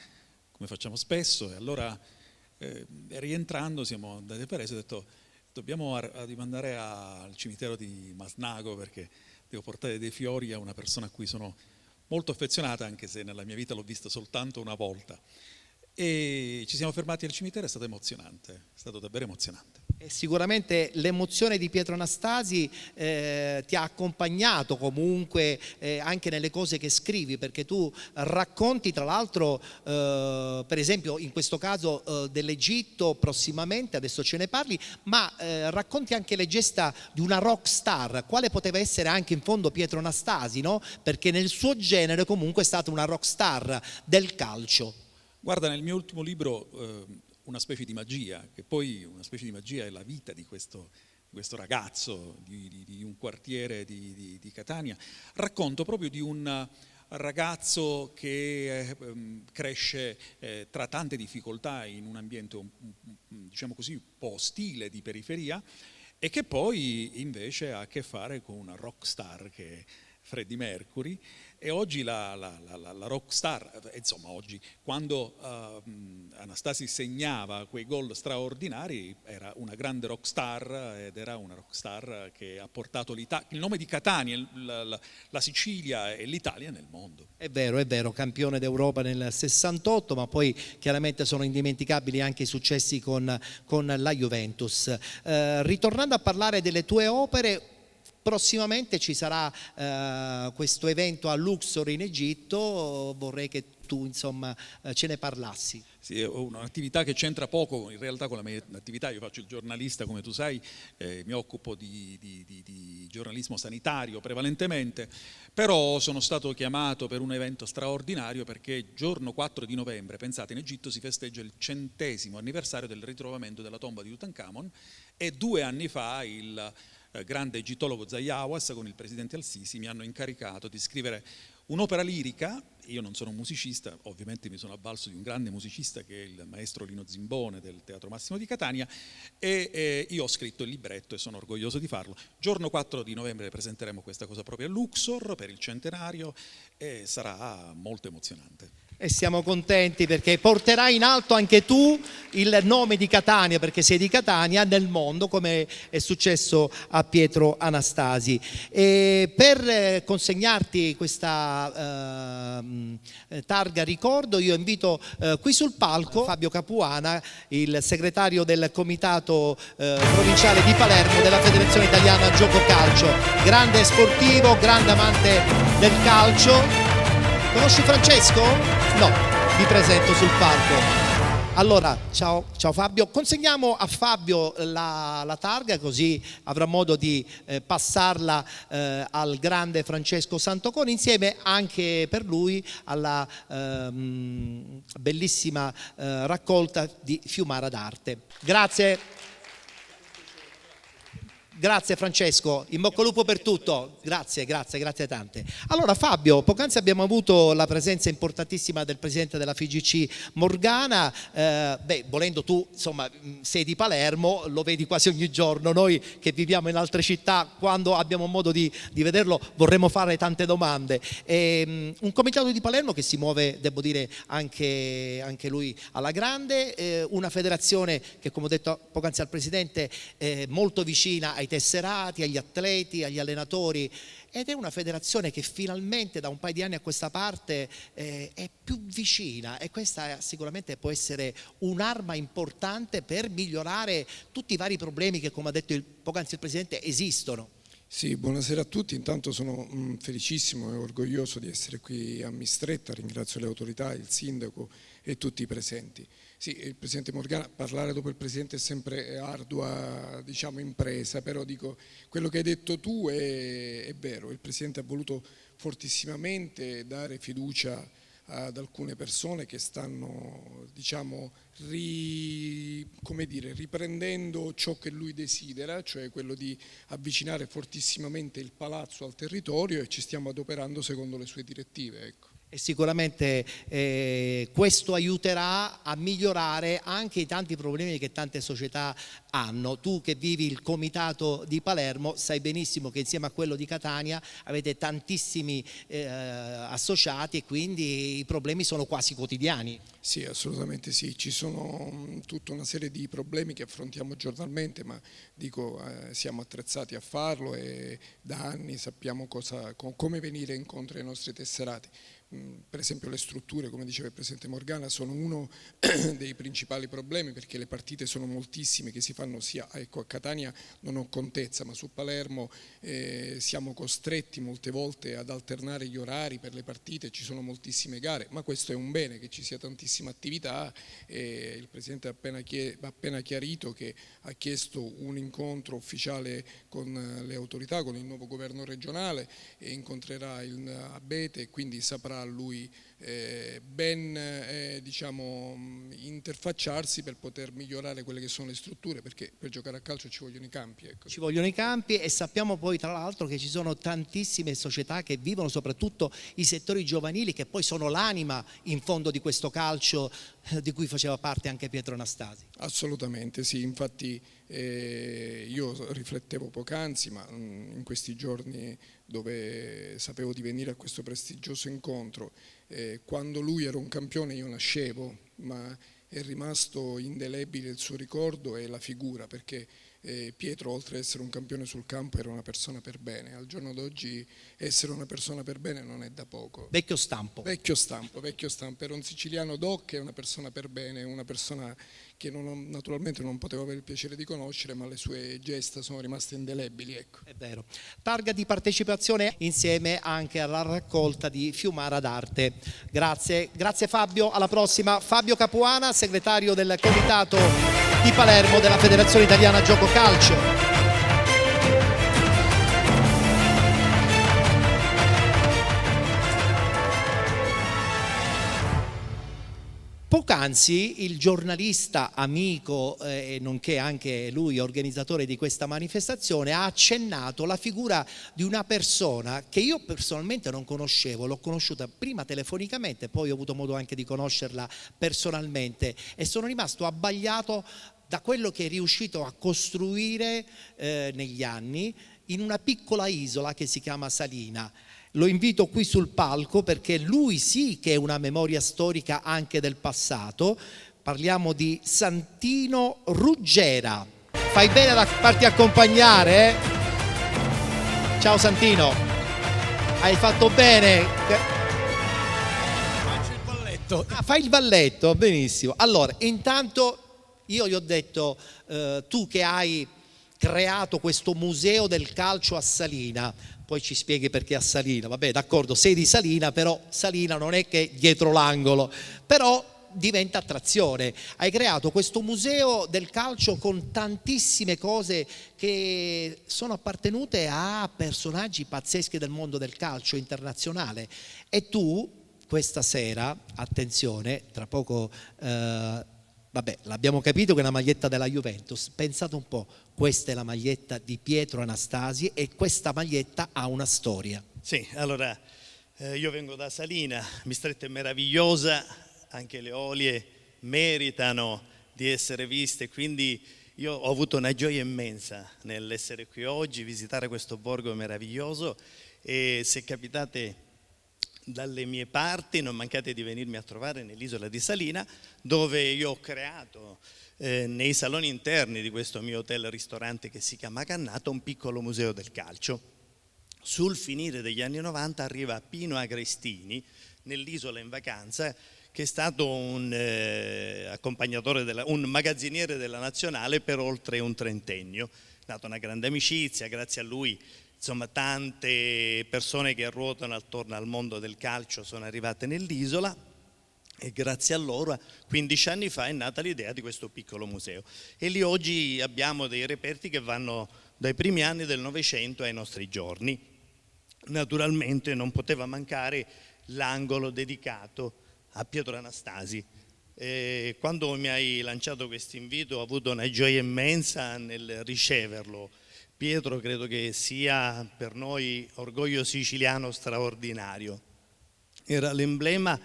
come facciamo spesso, e allora rientrando siamo andati a Varese e ho detto dobbiamo andare al cimitero di Masnago perché devo portare dei fiori a una persona a cui sono molto affezionata, anche se nella mia vita l'ho vista soltanto una volta. e ci siamo fermati al cimitero, è stato emozionante, è stato davvero emozionante. E sicuramente l'emozione di Pietro Anastasi ti ha accompagnato comunque anche nelle cose che scrivi, perché tu racconti tra l'altro per esempio in questo caso dell'Egitto prossimamente, adesso ce ne parli, ma racconti anche le gesta di una rock star, quale poteva essere anche in fondo Pietro Anastasi, no? Perché nel suo genere comunque è stata una rock star del calcio. Guarda, nel mio ultimo libro Una specie di magia, che poi una specie di magia è la vita di questo ragazzo di un quartiere di Catania, racconto proprio di un ragazzo che cresce tra tante difficoltà in un ambiente diciamo così un po' ostile di periferia, e che poi invece ha a che fare con una rock star che è Freddie Mercury. E oggi la rock star, insomma oggi, quando Anastasi segnava quei gol straordinari, era una grande rock star, ed era una rock star che ha portato il nome di Catania, la Sicilia e l'Italia nel mondo. È vero, campione d'Europa nel 68, ma poi chiaramente sono indimenticabili anche i successi con la Juventus. Ritornando a parlare delle tue opere, prossimamente ci sarà questo evento a Luxor in Egitto, vorrei che tu insomma ce ne parlassi. Sì, è un'attività che c'entra poco in realtà con la mia attività. Io faccio il giornalista, come tu sai, mi occupo di giornalismo sanitario prevalentemente, però sono stato chiamato per un evento straordinario perché giorno 4 di novembre, pensate, in Egitto si festeggia il 100° anniversario del ritrovamento della tomba di Tutankhamon, e 2 anni fa il grande egittologo Zahi Hawass con il presidente Al-Sisi mi hanno incaricato di scrivere un'opera lirica. Io non sono un musicista, ovviamente mi sono avvalso di un grande musicista che è il maestro Lino Zimbone del Teatro Massimo di Catania, e io ho scritto il libretto e sono orgoglioso di farlo. Giorno 4 di novembre presenteremo questa cosa proprio a Luxor per il centenario e sarà molto emozionante. E siamo contenti perché porterai in alto anche tu il nome di Catania, perché sei di Catania, nel mondo, come è successo a Pietro Anastasi. E per consegnarti questa targa ricordo, io invito qui sul palco Fabio Capuana, il segretario del comitato provinciale di Palermo della Federazione Italiana Gioco Calcio, grande sportivo, grande amante del calcio. Conosci Francesco? No, vi presento sul palco. Allora, ciao Fabio, consegniamo a Fabio la targa, così avrà modo di passarla al grande Francesco Santoconi, insieme anche per lui alla bellissima raccolta di Fiumara d'Arte. Grazie Francesco, in bocca al lupo per tutto, grazie tante. Allora Fabio, poc'anzi abbiamo avuto la presenza importantissima del presidente della FIGC Morgana, volendo tu insomma sei di Palermo, lo vedi quasi ogni giorno, noi che viviamo in altre città quando abbiamo modo di vederlo vorremmo fare tante domande. Un comitato di Palermo che si muove, devo dire, anche lui alla grande, una federazione che, come ho detto poc'anzi al presidente, è molto vicina ai tesserati, agli atleti, agli allenatori, ed è una federazione che finalmente da un paio di anni a questa parte è più vicina, e questa sicuramente può essere un'arma importante per migliorare tutti i vari problemi che, come ha detto poc'anzi il presidente, esistono. Sì, buonasera a tutti, intanto sono felicissimo e orgoglioso di essere qui a Mistretta, ringrazio le autorità, il sindaco e tutti i presenti. Sì, il presidente Morgana, parlare dopo il presidente è sempre ardua, diciamo, impresa, però dico, quello che hai detto tu è vero, il presidente ha voluto fortissimamente dare fiducia ad alcune persone che stanno, diciamo, riprendendo ciò che lui desidera, cioè quello di avvicinare fortissimamente il palazzo al territorio, e ci stiamo adoperando secondo le sue direttive, ecco. E sicuramente questo aiuterà a migliorare anche i tanti problemi che tante società hanno. Tu che vivi il comitato di Palermo sai benissimo che insieme a quello di Catania avete tantissimi associati, e quindi i problemi sono quasi quotidiani. Sì, assolutamente sì, ci sono tutta una serie di problemi che affrontiamo giornalmente, ma dico, siamo attrezzati a farlo e da anni sappiamo come venire incontro ai nostri tesserati. Per esempio le strutture, come diceva il Presidente Morgana, sono uno dei principali problemi, perché le partite sono moltissime che si fanno sia a Catania, non ho contezza, ma su Palermo siamo costretti molte volte ad alternare gli orari per le partite, ci sono moltissime gare, ma questo è un bene, che ci sia tantissima attività. Il Presidente ha appena chiarito che ha chiesto un incontro ufficiale con le autorità, con il nuovo governo regionale, e incontrerà il Abete, e quindi saprà lui diciamo, interfacciarsi per poter migliorare quelle che sono le strutture, perché per giocare a calcio ci vogliono i campi. Ecco. Ci vogliono i campi, e sappiamo poi tra l'altro che ci sono tantissime società che vivono, soprattutto i settori giovanili, che poi sono l'anima in fondo di questo calcio di cui faceva parte anche Pietro Anastasi. Assolutamente sì, infatti io riflettevo poc'anzi, ma in questi giorni dove sapevo di venire a questo prestigioso incontro, quando lui era un campione io nascevo, ma è rimasto indelebile il suo ricordo e la figura, perché Pietro, oltre ad essere un campione sul campo, era una persona per bene. Al giorno d'oggi essere una persona per bene non è da poco. Vecchio stampo. Vecchio stampo. Era un siciliano doc, è una persona per bene, una persona che naturalmente non potevo avere il piacere di conoscere, ma le sue gesta sono rimaste indelebili. Ecco. È vero. Targa di partecipazione insieme anche alla raccolta di Fiumara d'Arte. Grazie Fabio, alla prossima. Fabio Capuana, segretario del Comitato di Palermo della Federazione Italiana Gioco Calcio. Poc'anzi il giornalista amico e nonché anche lui organizzatore di questa manifestazione ha accennato la figura di una persona che io personalmente non conoscevo, l'ho conosciuta prima telefonicamente, poi ho avuto modo anche di conoscerla personalmente, e sono rimasto abbagliato da quello che è riuscito a costruire negli anni in una piccola isola che si chiama Salina. Lo invito qui sul palco perché lui sì che è una memoria storica anche del passato. Parliamo di Santino Ruggera. Fai bene a farti accompagnare, Ciao Santino, hai fatto bene. Faccio il balletto. Fai il balletto, benissimo. Allora, intanto io gli ho detto, tu che hai creato questo museo del calcio a Salina, poi ci spieghi perché a Salina, vabbè d'accordo, sei di Salina, però Salina non è che dietro l'angolo, però diventa attrazione. Hai creato questo museo del calcio con tantissime cose che sono appartenute a personaggi pazzeschi del mondo del calcio internazionale, e tu questa sera, attenzione, tra poco vabbè, l'abbiamo capito che è una maglietta della Juventus, pensate un po', questa è la maglietta di Pietro Anastasi e questa maglietta ha una storia. Sì, allora io vengo da Salina, Mistretta è meravigliosa, anche le olie meritano di essere viste, quindi io ho avuto una gioia immensa nell'essere qui oggi, visitare questo borgo meraviglioso, e se capitate dalle mie parti non mancate di venirmi a trovare nell'isola di Salina, dove io ho creato nei saloni interni di questo mio hotel ristorante che si chiama Cannato un piccolo museo del calcio. Sul finire degli anni 90 arriva Pino Agrestini nell'isola in vacanza, che è stato un accompagnatore, un magazziniere della Nazionale per oltre un trentennio. È nata una grande amicizia, grazie a lui insomma tante persone che ruotano attorno al mondo del calcio sono arrivate nell'isola, e grazie a loro 15 anni fa è nata l'idea di questo piccolo museo, e lì oggi abbiamo dei reperti che vanno dai primi anni del Novecento ai nostri giorni. Naturalmente non poteva mancare l'angolo dedicato a Pietro Anastasi. Quando mi hai lanciato questo invito ho avuto una gioia immensa nel riceverlo. Pietro credo che sia per noi orgoglio siciliano straordinario. Era l'emblema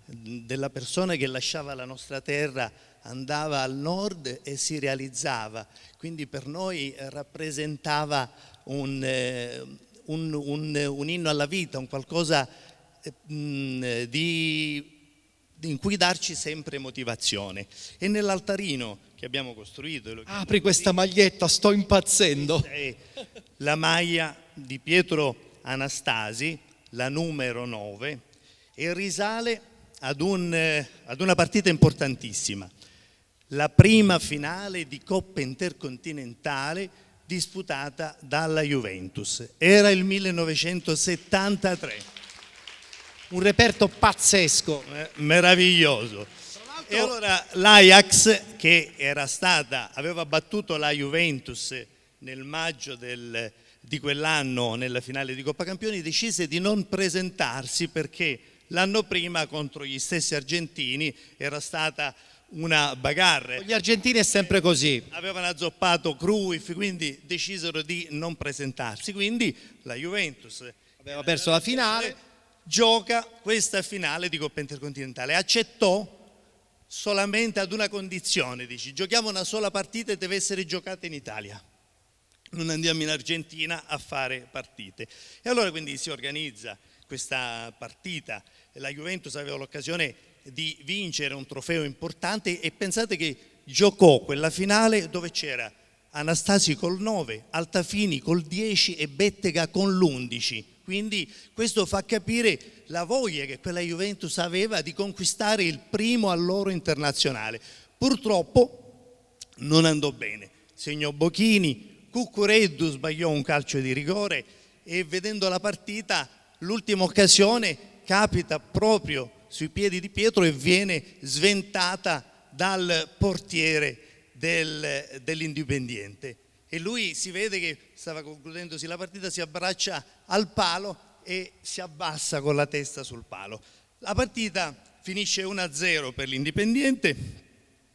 della persona che lasciava la nostra terra, andava al nord e si realizzava. Quindi per noi rappresentava un inno alla vita, un qualcosa in cui darci sempre motivazione. E nell'altarino che abbiamo costruito, apri questa maglietta, sto impazzendo, è la maglia di Pietro Anastasi, la numero 9, e risale ad una partita importantissima, la prima finale di Coppa Intercontinentale disputata dalla Juventus. Era il 1973. Un reperto pazzesco. Meraviglioso. E allora l'Ajax, che aveva battuto la Juventus nel maggio di quell'anno nella finale di Coppa Campioni, decise di non presentarsi perché l'anno prima contro gli stessi argentini era stata una bagarre. Con gli argentini è sempre così. Avevano azzoppato Cruyff, quindi decisero di non presentarsi. Quindi la Juventus aveva perso la finale, gioca questa finale di Coppa Intercontinentale. Accettò solamente ad una condizione, dici: giochiamo una sola partita e deve essere giocata in Italia, non andiamo in Argentina a fare partite. E allora quindi si organizza questa partita, la Juventus aveva l'occasione di vincere un trofeo importante e pensate che giocò quella finale dove c'era Anastasi col 9, Altafini col 10 e Bettega con l'11. Quindi questo fa capire la voglia che quella Juventus aveva di conquistare il primo alloro internazionale. Purtroppo non andò bene, segnò Bochini, Cuccureddu sbagliò un calcio di rigore e vedendo la partita l'ultima occasione capita proprio sui piedi di Pietro e viene sventata dal portiere dell'Indipendiente. E lui si vede che stava concludendosi la partita, si abbraccia al palo e si abbassa con la testa sul palo. La partita finisce 1-0 per l'Indipendiente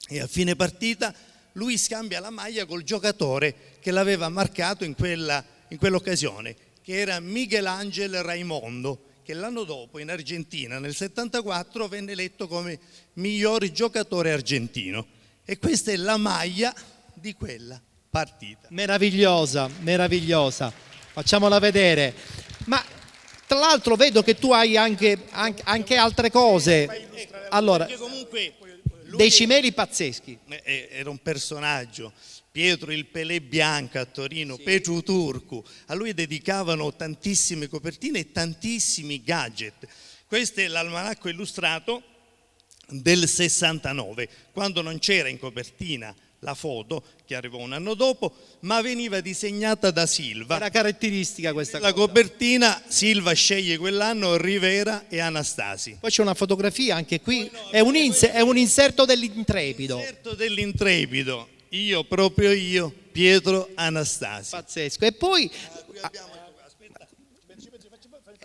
e a fine partita lui scambia la maglia col giocatore che l'aveva marcato in quell'occasione, che era Michelangelo Raimondo, che l'anno dopo in Argentina nel 74 venne eletto come miglior giocatore argentino. E questa è la maglia di quella partita. Meravigliosa, meravigliosa. Facciamola vedere. Ma tra l'altro vedo che tu hai anche altre cose. Allora, dei cimeli pazzeschi. Era un personaggio. Pietro il Pelé Bianco a Torino, sì. Petru Turcu, a lui dedicavano tantissime copertine e tantissimi gadget. Questo è l'almanacco illustrato del 69, quando non c'era in copertina la foto, che arrivò un anno dopo, ma veniva disegnata da Silva. Era caratteristica questa cosa. La copertina Silva sceglie quell'anno Rivera e Anastasi. Poi c'è una fotografia anche qui, è un inserto dell'Intrepido. Inserto dell'Intrepido. Proprio io, Pietro Anastasi. Pazzesco. E poi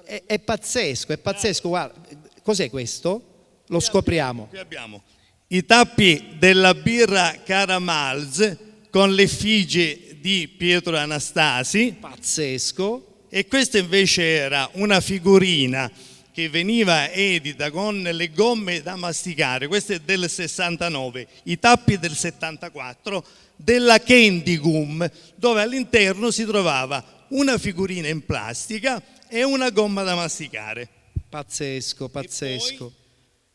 è pazzesco, guarda. Cos'è questo? Lo scopriamo. Qui abbiamo i tappi della birra Caramals con l'effigie di Pietro Anastasi. Pazzesco. E questa invece era una figurina che veniva edita con le gomme da masticare, questo è del 69, i tappi del 74, della Candy Gum, dove all'interno si trovava una figurina in plastica e una gomma da masticare. Pazzesco, pazzesco.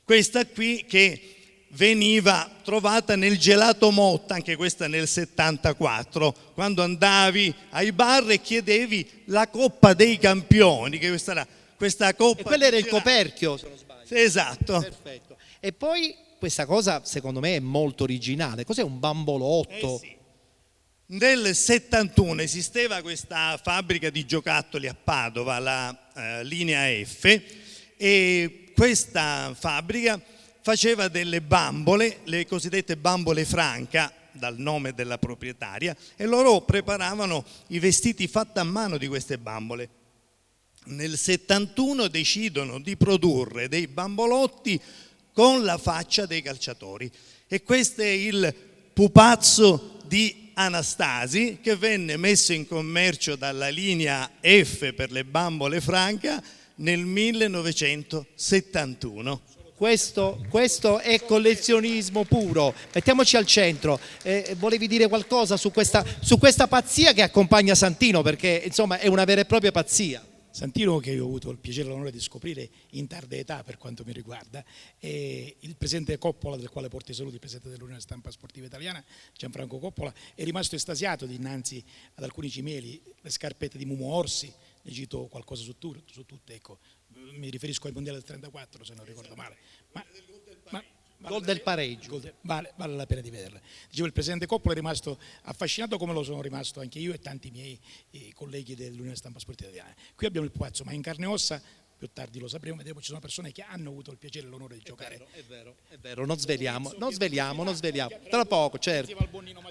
Questa qui che veniva trovata nel Gelato Motta, anche questa nel 74, quando andavi ai bar e chiedevi la Coppa dei Campioni, che questa era questa coppa. E quello era il coperchio, se non sbaglio. Sì, esatto. Perfetto. E poi questa cosa secondo me è molto originale. Cos'è un bambolotto? Sì. Nel 71 esisteva questa fabbrica di giocattoli a Padova, la linea F, e questa fabbrica faceva delle bambole, le cosiddette bambole Franca, dal nome della proprietaria, e loro preparavano i vestiti fatti a mano di queste bambole. Nel 71 decidono di produrre dei bambolotti con la faccia dei calciatori e questo è il pupazzo di Anastasi che venne messo in commercio dalla linea F per le bambole Franca nel 1971. Questo è collezionismo puro. Mettiamoci al centro. Volevi dire qualcosa su questa pazzia che accompagna Santino, perché insomma è una vera e propria pazzia. Santino, che io ho avuto il piacere e l'onore di scoprire in tarda età per quanto mi riguarda, è il presidente Coppola, del quale porto i saluti, il presidente dell'Unione Stampa Sportiva Italiana, Gianfranco Coppola, è rimasto estasiato dinanzi ad alcuni cimeli, le scarpette di Mumo Orsi, ne cito qualcosa su tutte, ecco, mi riferisco al mondiale del 34 se non ricordo male, ma Gol del pareggio. Vale la pena di vederla. Dicevo, il presidente Coppola è rimasto affascinato come lo sono rimasto anche io e tanti miei colleghi dell'Unione Stampa Sportiva Italiana. Qui abbiamo il pupazzo, ma in carne e ossa, più tardi lo sapremo, vedremo, ci sono persone che hanno avuto il piacere e l'onore di giocare. È vero, non sveliamo, tra poco, certo,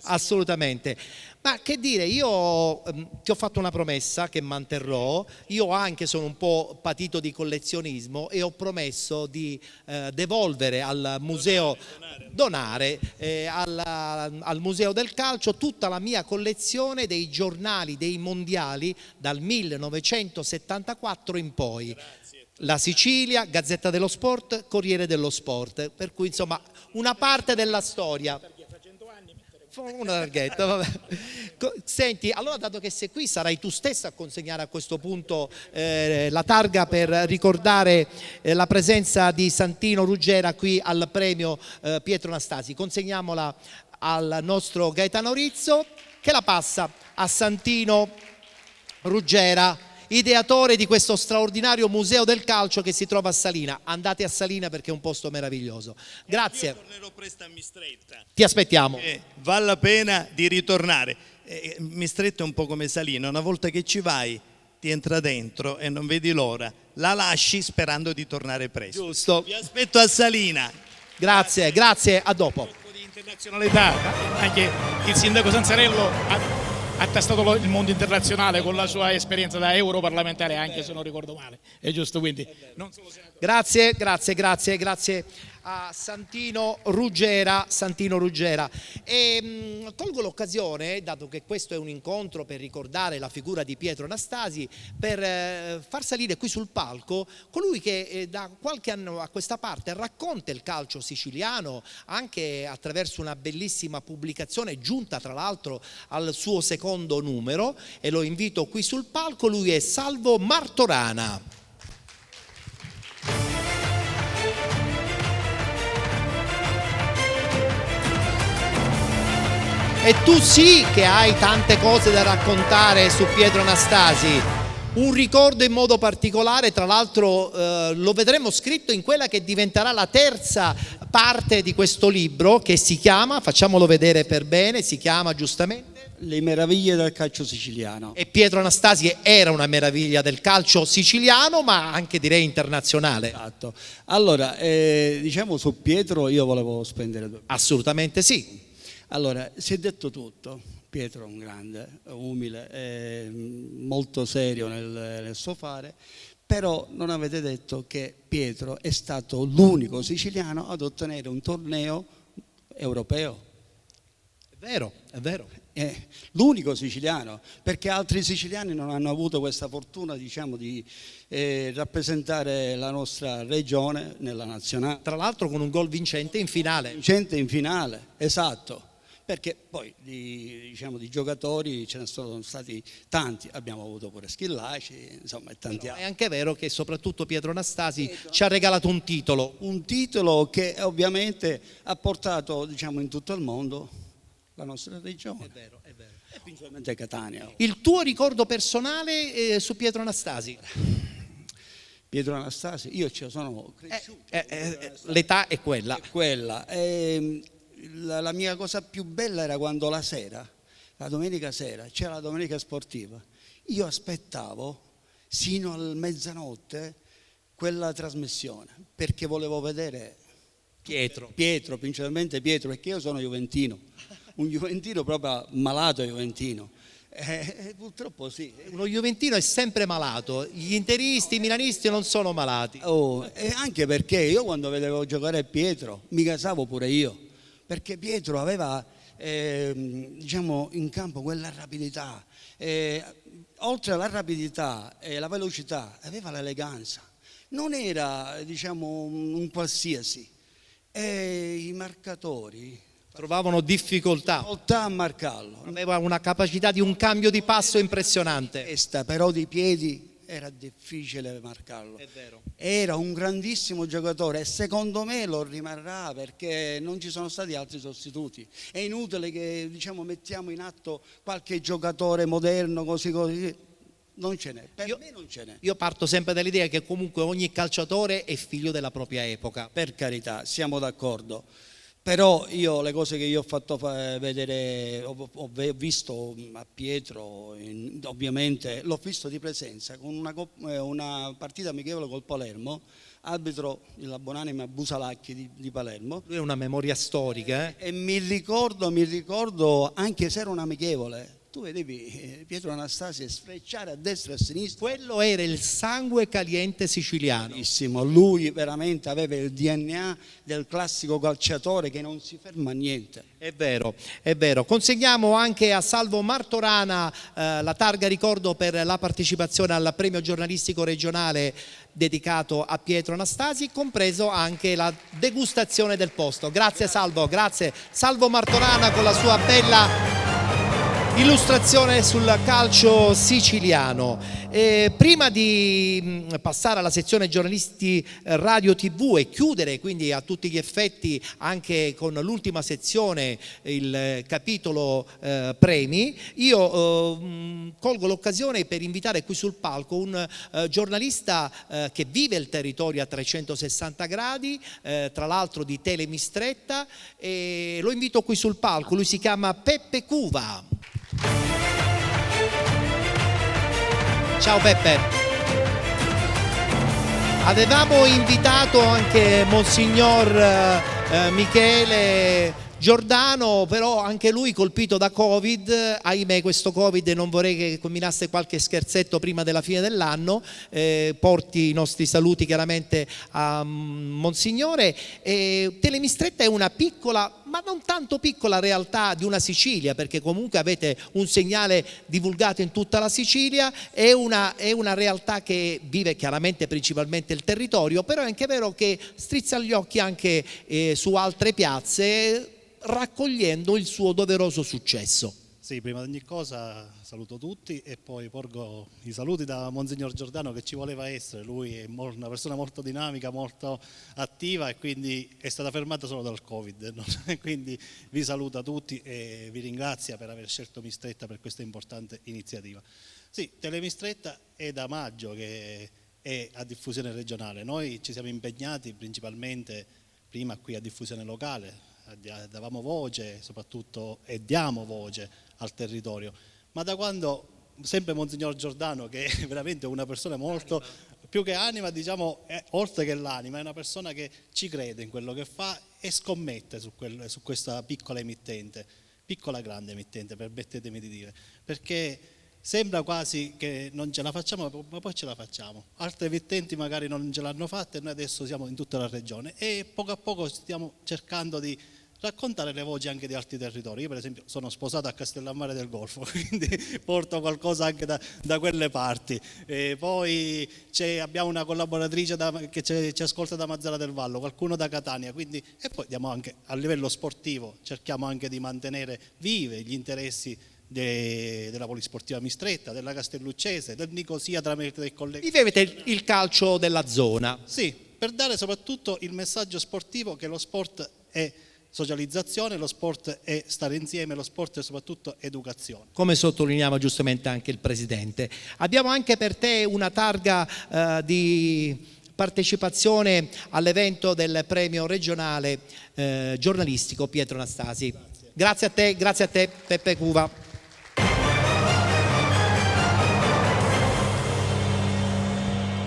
assolutamente. Ma che dire, io ti ho fatto una promessa che manterrò, io anche sono un po' patito di collezionismo e ho promesso di devolvere al museo, donare al Museo del Calcio tutta la mia collezione dei giornali dei mondiali dal 1974 in poi. La Sicilia, Gazzetta dello Sport, Corriere dello Sport, per cui insomma una parte della storia. Una targhetta, vabbè. Senti, allora dato che sei qui sarai tu stessa a consegnare a questo punto la targa per ricordare la presenza di Santino Ruggera qui al premio Pietro Anastasi. Consegniamola al nostro Gaetano Rizzo che la passa a Santino Ruggera, ideatore di questo straordinario museo del calcio che si trova a Salina. Andate a Salina perché è un posto meraviglioso. Grazie. Io tornerò presto a Mistretta. Ti aspettiamo. Vale la pena di ritornare. Mistretta è un po' come Salina, una volta che ci vai ti entra dentro e non vedi l'ora. La lasci sperando di tornare presto. Giusto. Vi aspetto a Salina. Grazie, a dopo. Di internazionalità, anche il sindaco Sanzarello ha tastato il mondo internazionale con la sua esperienza da europarlamentare, anche se non ricordo male, è giusto, quindi non solo senatore. Grazie a Santino Ruggera. E colgo l'occasione, dato che questo è un incontro per ricordare la figura di Pietro Anastasi, per far salire qui sul palco colui che da qualche anno a questa parte racconta il calcio siciliano anche attraverso una bellissima pubblicazione giunta tra l'altro al suo secondo numero, e lo invito qui sul palco. Lui è Salvo Martorana. E tu sì che hai tante cose da raccontare su Pietro Anastasi, un ricordo in modo particolare, tra l'altro lo vedremo scritto in quella che diventerà la terza parte di questo libro, che si chiama, facciamolo vedere per bene, si chiama giustamente Le meraviglie del calcio siciliano. E Pietro Anastasi era una meraviglia del calcio siciliano, ma anche direi internazionale. Esatto. Allora, diciamo su Pietro io volevo spendere 2 minuti. Assolutamente sì. Allora, si è detto tutto. Pietro è un grande, umile, molto serio nel suo fare, però non avete detto che Pietro è stato l'unico siciliano ad ottenere un torneo europeo. È vero. L'unico siciliano, perché altri siciliani non hanno avuto questa fortuna, diciamo, di rappresentare la nostra regione nella nazionale. Tra l'altro con un gol vincente in finale. Esatto. Perché poi di giocatori ce ne sono stati tanti, abbiamo avuto pure Schillaci, insomma, e tanti altri. È anche vero che soprattutto Pietro Anastasi ci ha regalato un titolo. Un titolo che ovviamente ha portato, diciamo, in tutto il mondo la nostra regione. È vero. E principalmente Catania. Il tuo ricordo personale su Pietro Anastasi? Pietro Anastasi, io ci sono cresciuto. L'età è quella. La mia cosa più bella era quando la sera, la domenica sera, c'era la domenica sportiva. Io aspettavo sino a mezzanotte quella trasmissione perché volevo vedere Pietro, principalmente Pietro, perché io sono juventino, un juventino proprio malato juventino. Purtroppo sì. Uno juventino è sempre malato, gli interisti, i milanisti non sono malati. E anche perché io quando vedevo giocare Pietro mi casavo pure io. Perché Pietro aveva, diciamo, in campo quella rapidità, oltre alla rapidità e la velocità, aveva l'eleganza. Non era, diciamo, un qualsiasi. E i marcatori trovavano difficoltà a marcarlo. Aveva una capacità di un cambio di passo impressionante. Però di piedi era difficile marcarlo. È vero. Era un grandissimo giocatore e secondo me lo rimarrà perché non ci sono stati altri sostituti. È inutile che, diciamo, mettiamo in atto qualche giocatore moderno così. non ce n'è, per me non ce n'è. Io parto sempre dall'idea che comunque ogni calciatore è figlio della propria epoca. Per carità, siamo d'accordo. Però io le cose che io ho fatto vedere, ho visto a Pietro, ovviamente l'ho visto di presenza con una partita amichevole col Palermo, arbitro la buonanima Busalacchi di Palermo. Lui è una memoria storica. E mi ricordo anche se era un amichevole. Tu vedevi Pietro Anastasi sfrecciare a destra e a sinistra. Quello era il sangue caliente siciliano. Bravissimo. Lui veramente aveva il DNA del classico calciatore che non si ferma a niente. È vero, è vero. Consegniamo anche a Salvo Martorana la targa ricordo per la partecipazione al premio giornalistico regionale dedicato a Pietro Anastasi, compreso anche la degustazione del posto. Grazie Salvo, grazie. Salvo Martorana con la sua bella illustrazione sul calcio siciliano. Prima di passare alla sezione giornalisti radio TV e chiudere quindi a tutti gli effetti anche con l'ultima sezione, il capitolo premi, io colgo l'occasione per invitare qui sul palco un giornalista che vive il territorio a 360 gradi, tra l'altro di Telemistretta, e lo invito qui sul palco. Lui si chiama Peppe Cuva. Ciao Peppe. Avevamo invitato anche Monsignor Michele Giordano, però anche lui colpito da Covid, ahimè questo Covid, non vorrei che combinasse qualche scherzetto prima della fine dell'anno, porti i nostri saluti chiaramente a Monsignore. Telemistretta è una piccola, ma non tanto piccola realtà di una Sicilia, perché comunque avete un segnale divulgato in tutta la Sicilia, è una realtà che vive chiaramente principalmente il territorio, però è anche vero che strizza gli occhi anche su altre piazze, raccogliendo il suo doveroso successo. Sì, prima di ogni cosa saluto tutti e poi porgo i saluti da Monsignor Giordano, che ci voleva essere. Lui è una persona molto dinamica, molto attiva, e quindi è stata fermata solo dal Covid, no? Quindi vi saluta tutti e vi ringrazio per aver scelto Mistretta per questa importante iniziativa. Sì, Telemistretta è da maggio che è a diffusione regionale. Noi ci siamo impegnati principalmente prima qui a diffusione locale, davamo voce soprattutto e diamo voce al territorio, ma da quando sempre Monsignor Giordano, che è veramente una persona molto più che anima, diciamo, oltre che l'anima, è una persona che ci crede in quello che fa e scommette su questa piccola emittente, piccola grande emittente, permettetemi di dire, perché sembra quasi che non ce la facciamo, ma poi ce la facciamo. Altre emittenti magari non ce l'hanno fatta e noi adesso siamo in tutta la regione e poco a poco stiamo cercando di raccontare le voci anche di altri territori. Io per esempio sono sposato a Castellammare del Golfo, quindi porto qualcosa anche da quelle parti. E poi abbiamo una collaboratrice che ci ascolta da Mazzara del Vallo, qualcuno da Catania, quindi, e poi diamo anche a livello sportivo, cerchiamo anche di mantenere vive gli interessi della Polisportiva Mistretta, della Castelluccese, del Nicosia tramite dei colleghi. Vivete il calcio della zona. Sì, per dare soprattutto il messaggio sportivo che lo sport è socializzazione, lo sport è stare insieme, lo sport è soprattutto educazione. Come sottolineava giustamente anche il Presidente. Abbiamo anche per te una targa di partecipazione all'evento del premio regionale giornalistico Pietro Anastasi. Grazie a te Peppe Cuva.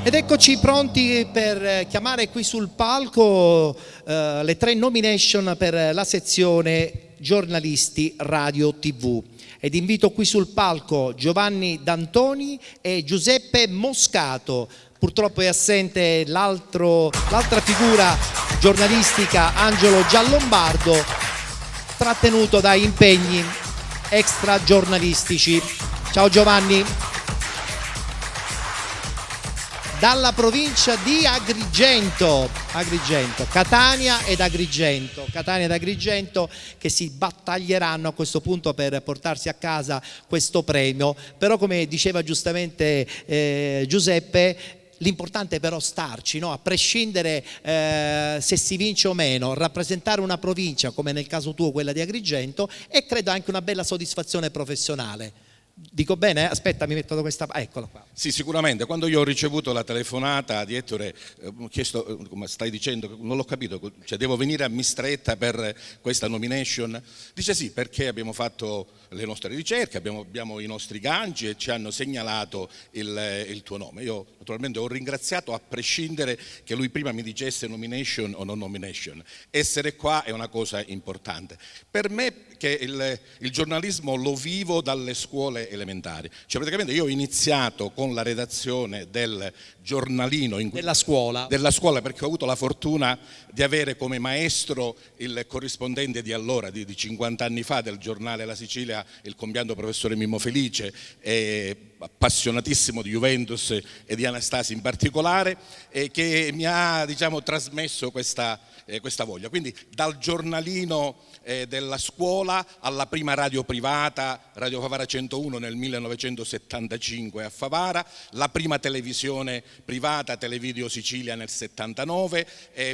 Ed eccoci pronti per chiamare qui sul palco le 3 nomination per la sezione giornalisti radio TV. Ed invito qui sul palco Giovanni D'Antoni e Giuseppe Moscato. Purtroppo è assente l'altra figura giornalistica, Angelo Giallombardo, trattenuto da impegni extra giornalistici. Ciao Giovanni. Dalla provincia di Agrigento, Catania ed Agrigento che si battaglieranno a questo punto per portarsi a casa questo premio. Però come diceva giustamente Giuseppe, l'importante è però starci, no? A prescindere se si vince o meno, rappresentare una provincia come nel caso tuo quella di Agrigento, e credo anche una bella soddisfazione professionale. Dico bene? Aspetta, mi metto da questa parte. Eccola qua. Sì, sicuramente. Quando io ho ricevuto la telefonata di Ettore, ho chiesto, come stai dicendo, non l'ho capito, cioè devo venire a Mistretta per questa nomination? Dice sì, perché abbiamo fatto le nostre ricerche, abbiamo i nostri ganci e ci hanno segnalato il tuo nome. Io naturalmente ho ringraziato a prescindere che lui prima mi dicesse nomination o non nomination. Essere qua è una cosa importante. Per me, che il giornalismo lo vivo dalle scuole elementari, cioè praticamente io ho iniziato con la redazione del giornalino della scuola, perché ho avuto la fortuna di avere come maestro il corrispondente di allora, di 50 anni fa, del giornale La Sicilia, il compianto professore Mimmo Felice, appassionatissimo di Juventus e di Anastasi in particolare, che mi ha, diciamo, trasmesso questa voglia. Quindi dal giornalino della scuola alla prima radio privata, Radio Favara 101 nel 1975 a Favara, la prima televisione privata, Televideo Sicilia nel 79,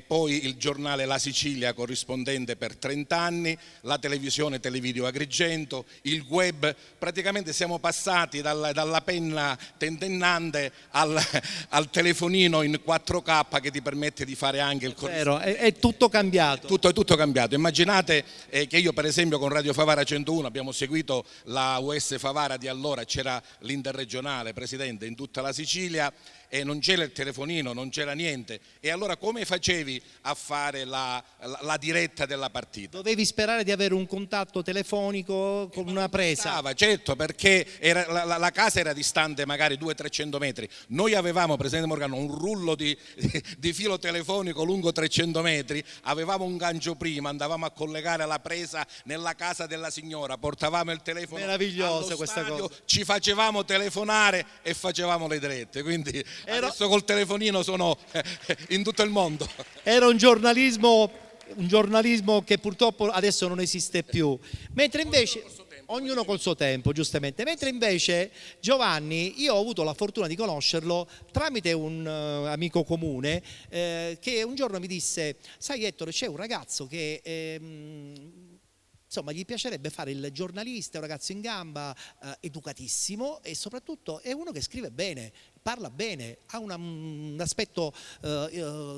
poi il giornale La Sicilia corrispondente per 30 anni, la televisione Televideo Agrigento, il web. Praticamente siamo passati dalla penna tentennante al telefonino in 4K che ti permette di fare anche il corrispondente. È tutto cambiato. È tutto cambiato. Immaginate che io per esempio con Radio Favara 101 abbiamo seguito la US Favara di allora, c'era l'interregionale, Presidente, in tutta la Sicilia, e non c'era il telefonino, non c'era niente. E allora come facevi a fare la diretta della partita? Dovevi sperare di avere un contatto telefonico con una presa. Certo, perché la casa era distante magari 200-300 metri. Noi avevamo, Presidente Morgano, un rullo di filo telefonico lungo 300 metri, avevamo un gancio prima, andavamo a collegare la presa nella casa della signora, portavamo il telefono. Meravigliosa allo questa stadio, cosa. ci facevamo telefonare e facevamo le dirette, quindi adesso col telefonino sono in tutto il mondo. Era un giornalismo che purtroppo adesso non esiste più, mentre invece ognuno col suo tempo, giustamente. Mentre invece Giovanni, io ho avuto la fortuna di conoscerlo tramite un amico comune che un giorno mi disse: sai Ettore, c'è un ragazzo che insomma gli piacerebbe fare il giornalista, è un ragazzo in gamba, educatissimo, e soprattutto è uno che scrive bene, parla bene, ha un aspetto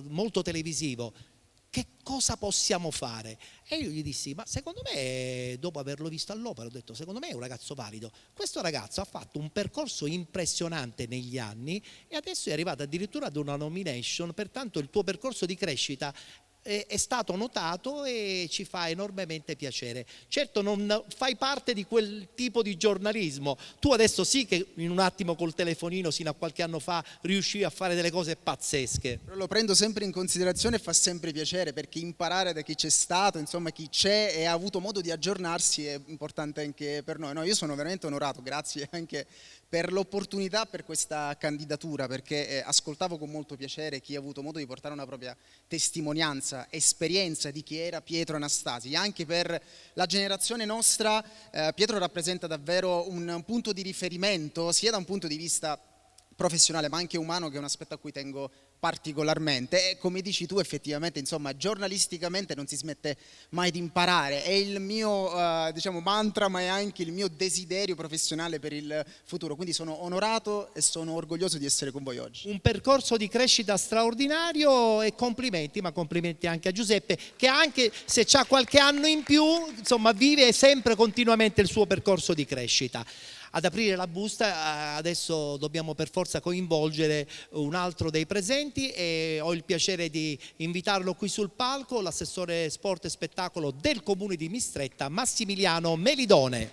molto televisivo. Che cosa possiamo fare? E io gli dissi: ma secondo me, dopo averlo visto all'opera, ho detto, secondo me è un ragazzo valido. Questo ragazzo ha fatto un percorso impressionante negli anni e adesso è arrivato addirittura ad una nomination, pertanto il tuo percorso di crescita è stato notato e ci fa enormemente piacere. Certo, non fai parte di quel tipo di giornalismo. Tu adesso sì che in un attimo col telefonino, sino a qualche anno fa, riuscivi a fare delle cose pazzesche. Lo prendo sempre in considerazione e fa sempre piacere, perché imparare da chi c'è stato, insomma chi c'è e ha avuto modo di aggiornarsi è importante anche per noi. No, io sono veramente onorato, grazie anche per l'opportunità, per questa candidatura, perché ascoltavo con molto piacere chi ha avuto modo di portare una propria testimonianza, esperienza di chi era Pietro Anastasi. Anche per la generazione nostra Pietro rappresenta davvero un punto di riferimento, sia da un punto di vista professionale ma anche umano, che è un aspetto a cui tengo particolarmente. E come dici tu, effettivamente, insomma, giornalisticamente non si smette mai di imparare. È il mio diciamo mantra, ma è anche il mio desiderio professionale per il futuro. Quindi sono onorato e sono orgoglioso di essere con voi oggi. Un percorso di crescita straordinario, e complimenti, ma complimenti anche a Giuseppe, che anche se c'ha qualche anno in più, insomma, vive sempre continuamente il suo percorso di crescita. Ad aprire la busta adesso dobbiamo per forza coinvolgere un altro dei presenti, e ho il piacere di invitarlo qui sul palco, l'assessore sport e spettacolo del comune di Mistretta, Massimiliano Melidone.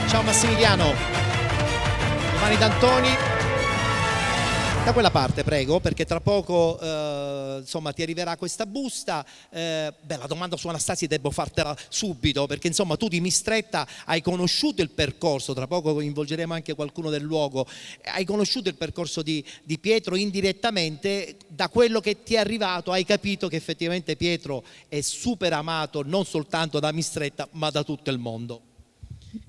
Ciao Massimiliano. Giovanni D'Antoni. Da quella parte, prego, perché tra poco insomma ti arriverà questa busta. La domanda su Anastasi devo fartela subito, perché insomma tu di Mistretta hai conosciuto il percorso, tra poco coinvolgeremo anche qualcuno del luogo, hai conosciuto il percorso di Pietro indirettamente. Da quello che ti è arrivato hai capito che effettivamente Pietro è super amato non soltanto da Mistretta ma da tutto il mondo.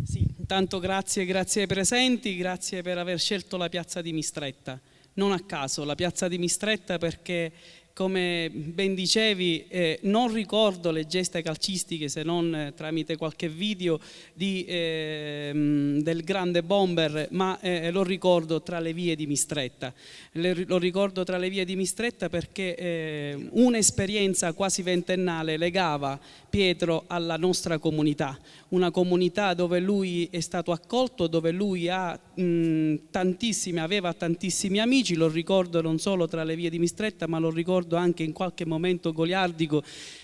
Sì, intanto grazie ai presenti, grazie per aver scelto la piazza di Mistretta. Non a caso la piazza di Mistretta, perché come ben dicevi, non ricordo le gesta calcistiche se non tramite qualche video del grande bomber, ma lo ricordo tra le vie di Mistretta. Lo ricordo tra le vie di Mistretta perché un'esperienza quasi ventennale legava Pietro alla nostra comunità, una comunità dove lui è stato accolto, dove lui aveva tantissimi amici. Lo ricordo non solo tra le vie di Mistretta, ma lo ricordo anche in qualche momento goliardico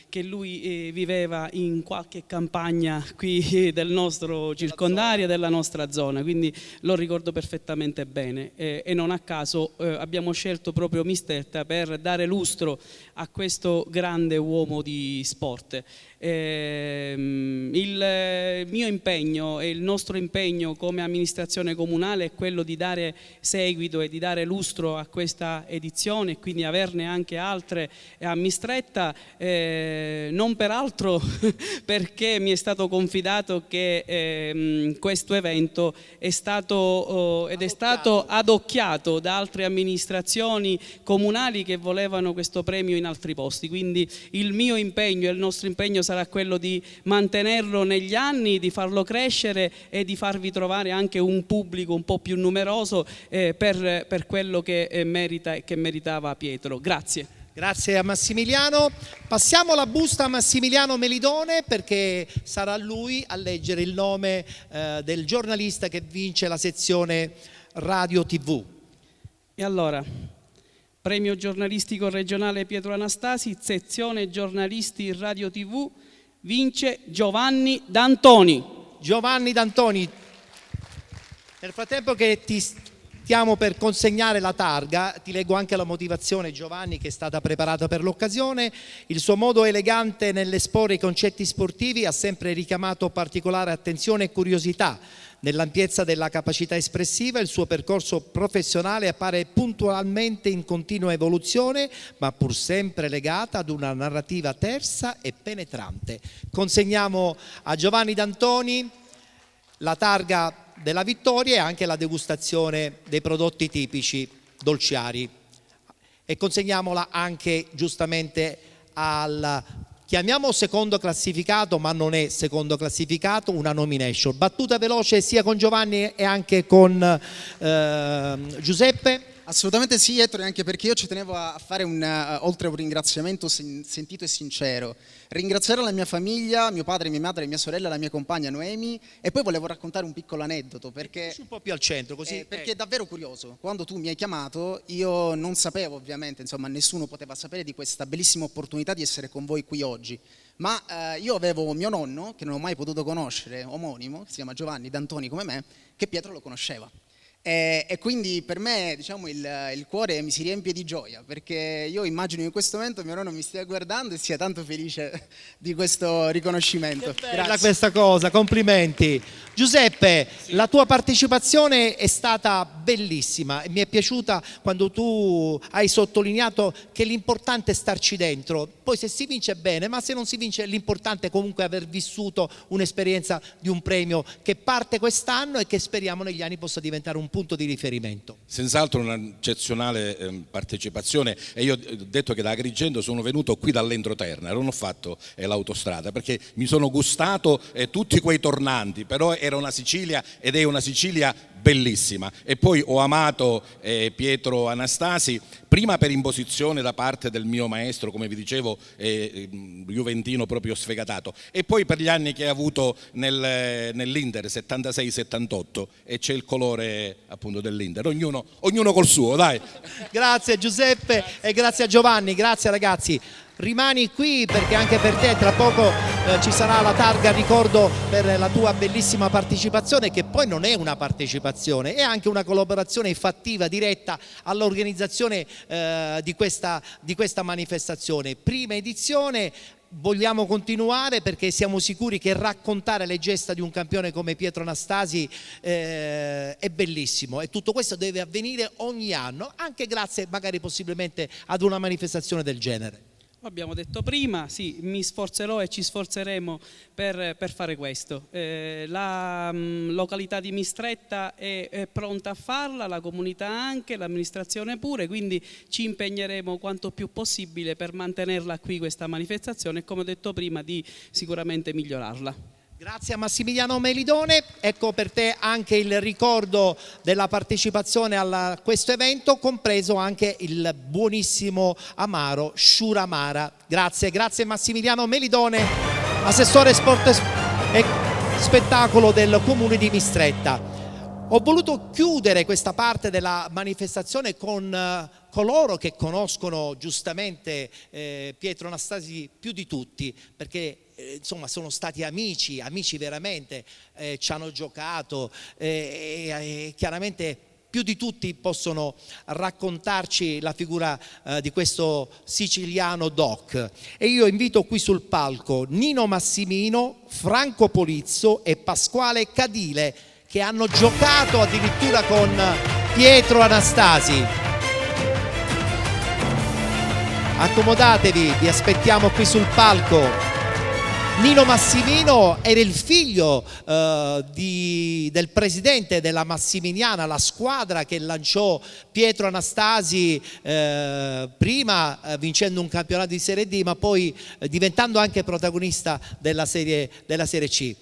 che lui viveva in qualche campagna qui del nostro circondario, della nostra zona, quindi lo ricordo perfettamente bene e non a caso abbiamo scelto proprio Mistretta per dare lustro a questo grande uomo di sport. Il mio impegno e il nostro impegno come amministrazione comunale è quello di dare seguito e di dare lustro a questa edizione e quindi averne anche altre a Mistretta, non peraltro perché mi è stato confidato che questo evento è stato adocchiato da altre amministrazioni comunali che volevano questo premio in altri posti, quindi il mio impegno e il nostro impegno sarà quello di mantenerlo negli anni, di farlo crescere e di farvi trovare anche un pubblico un po' più numeroso per quello che merita e che meritava Pietro. Grazie. Grazie a Massimiliano. Passiamo la busta a Massimiliano Melidone perché sarà lui a leggere il nome del giornalista che vince la sezione Radio TV. E allora, premio giornalistico regionale Pietro Anastasi, sezione giornalisti Radio TV, vince Giovanni D'Antoni. Giovanni D'Antoni, nel frattempo che ti stiamo per consegnare la targa, ti leggo anche la motivazione, Giovanni, che è stata preparata per l'occasione. Il suo modo elegante nell'esporre i concetti sportivi ha sempre richiamato particolare attenzione e curiosità. Nell'ampiezza della capacità espressiva il suo percorso professionale appare puntualmente in continua evoluzione, ma pur sempre legata ad una narrativa tersa e penetrante. Consegniamo a Giovanni D'Antoni la targa della vittoria e anche la degustazione dei prodotti tipici dolciari e consegniamola anche giustamente al, chiamiamo secondo classificato, ma non è secondo classificato, una nomination. Battuta veloce sia con Giovanni e anche con Giuseppe. Assolutamente sì, Ettore, anche perché io ci tenevo a fare oltre a un ringraziamento sentito e sincero, ringraziare la mia famiglia, mio padre, mia madre, mia sorella, la mia compagna Noemi, e poi volevo raccontare un piccolo aneddoto perché un po' più al centro così perché è davvero curioso. Quando tu mi hai chiamato io non sapevo, ovviamente, insomma nessuno poteva sapere di questa bellissima opportunità di essere con voi qui oggi, ma io avevo mio nonno che non ho mai potuto conoscere, omonimo, che si chiama Giovanni D'Antoni come me, che Pietro lo conosceva. E quindi per me, diciamo, il cuore mi si riempie di gioia perché io immagino in questo momento mio nonno mi stia guardando e sia tanto felice di questo riconoscimento. Che bella questa cosa, complimenti. Giuseppe, la tua partecipazione è stata bellissima e mi è piaciuta quando tu hai sottolineato che l'importante è starci dentro. Poi se si vince bene, ma se non si vince l'importante è comunque aver vissuto un'esperienza di un premio che parte quest'anno e che speriamo negli anni possa diventare un punto di riferimento. Senz'altro un'eccezionale partecipazione e io ho detto che da Agrigento sono venuto qui dall'entroterra, non ho fatto l'autostrada perché mi sono gustato tutti quei tornanti, però era una Sicilia ed è una Sicilia bellissima e poi ho amato Pietro Anastasi prima per imposizione da parte del mio maestro, come vi dicevo, juventino proprio sfegatato, e poi per gli anni che ha avuto nell'Inter 76-78 e c'è il colore appunto dell'Inter, ognuno col suo, dai. Grazie Giuseppe e grazie a Giovanni, grazie ragazzi. Rimani qui perché anche per te tra poco ci sarà la targa ricordo per la tua bellissima partecipazione, che poi non è una partecipazione, è anche una collaborazione fattiva diretta all'organizzazione di questa manifestazione. Prima edizione. Vogliamo continuare perché siamo sicuri che raccontare le gesta di un campione come Pietro Anastasi è bellissimo e tutto questo deve avvenire ogni anno, anche grazie magari possibilmente ad una manifestazione del genere. Abbiamo detto prima, sì, mi sforzerò e ci sforzeremo per fare questo. La località di Mistretta è pronta a farla, la comunità anche, l'amministrazione pure, quindi ci impegneremo quanto più possibile per mantenerla qui questa manifestazione e, come ho detto prima, di sicuramente migliorarla. Grazie a Massimiliano Melidone. Ecco per te anche il ricordo della partecipazione a questo evento, compreso anche il buonissimo amaro Sciuramara. Grazie Massimiliano Melidone, assessore sport e spettacolo del comune di Mistretta. Ho voluto chiudere questa parte della manifestazione con coloro che conoscono giustamente Pietro Anastasi più di tutti, perché insomma sono stati amici veramente, ci hanno giocato e chiaramente più di tutti possono raccontarci la figura di questo siciliano doc. E io invito qui sul palco Nino Massimino, Franco Polizzo e Pasquale Cadile, che hanno giocato addirittura con Pietro Anastasi. Accomodatevi, vi aspettiamo qui sul palco. Nino Massimino era il figlio del presidente della Massimiliana, la squadra che lanciò Pietro Anastasi, prima vincendo un campionato di Serie D, ma poi diventando anche protagonista della Serie C.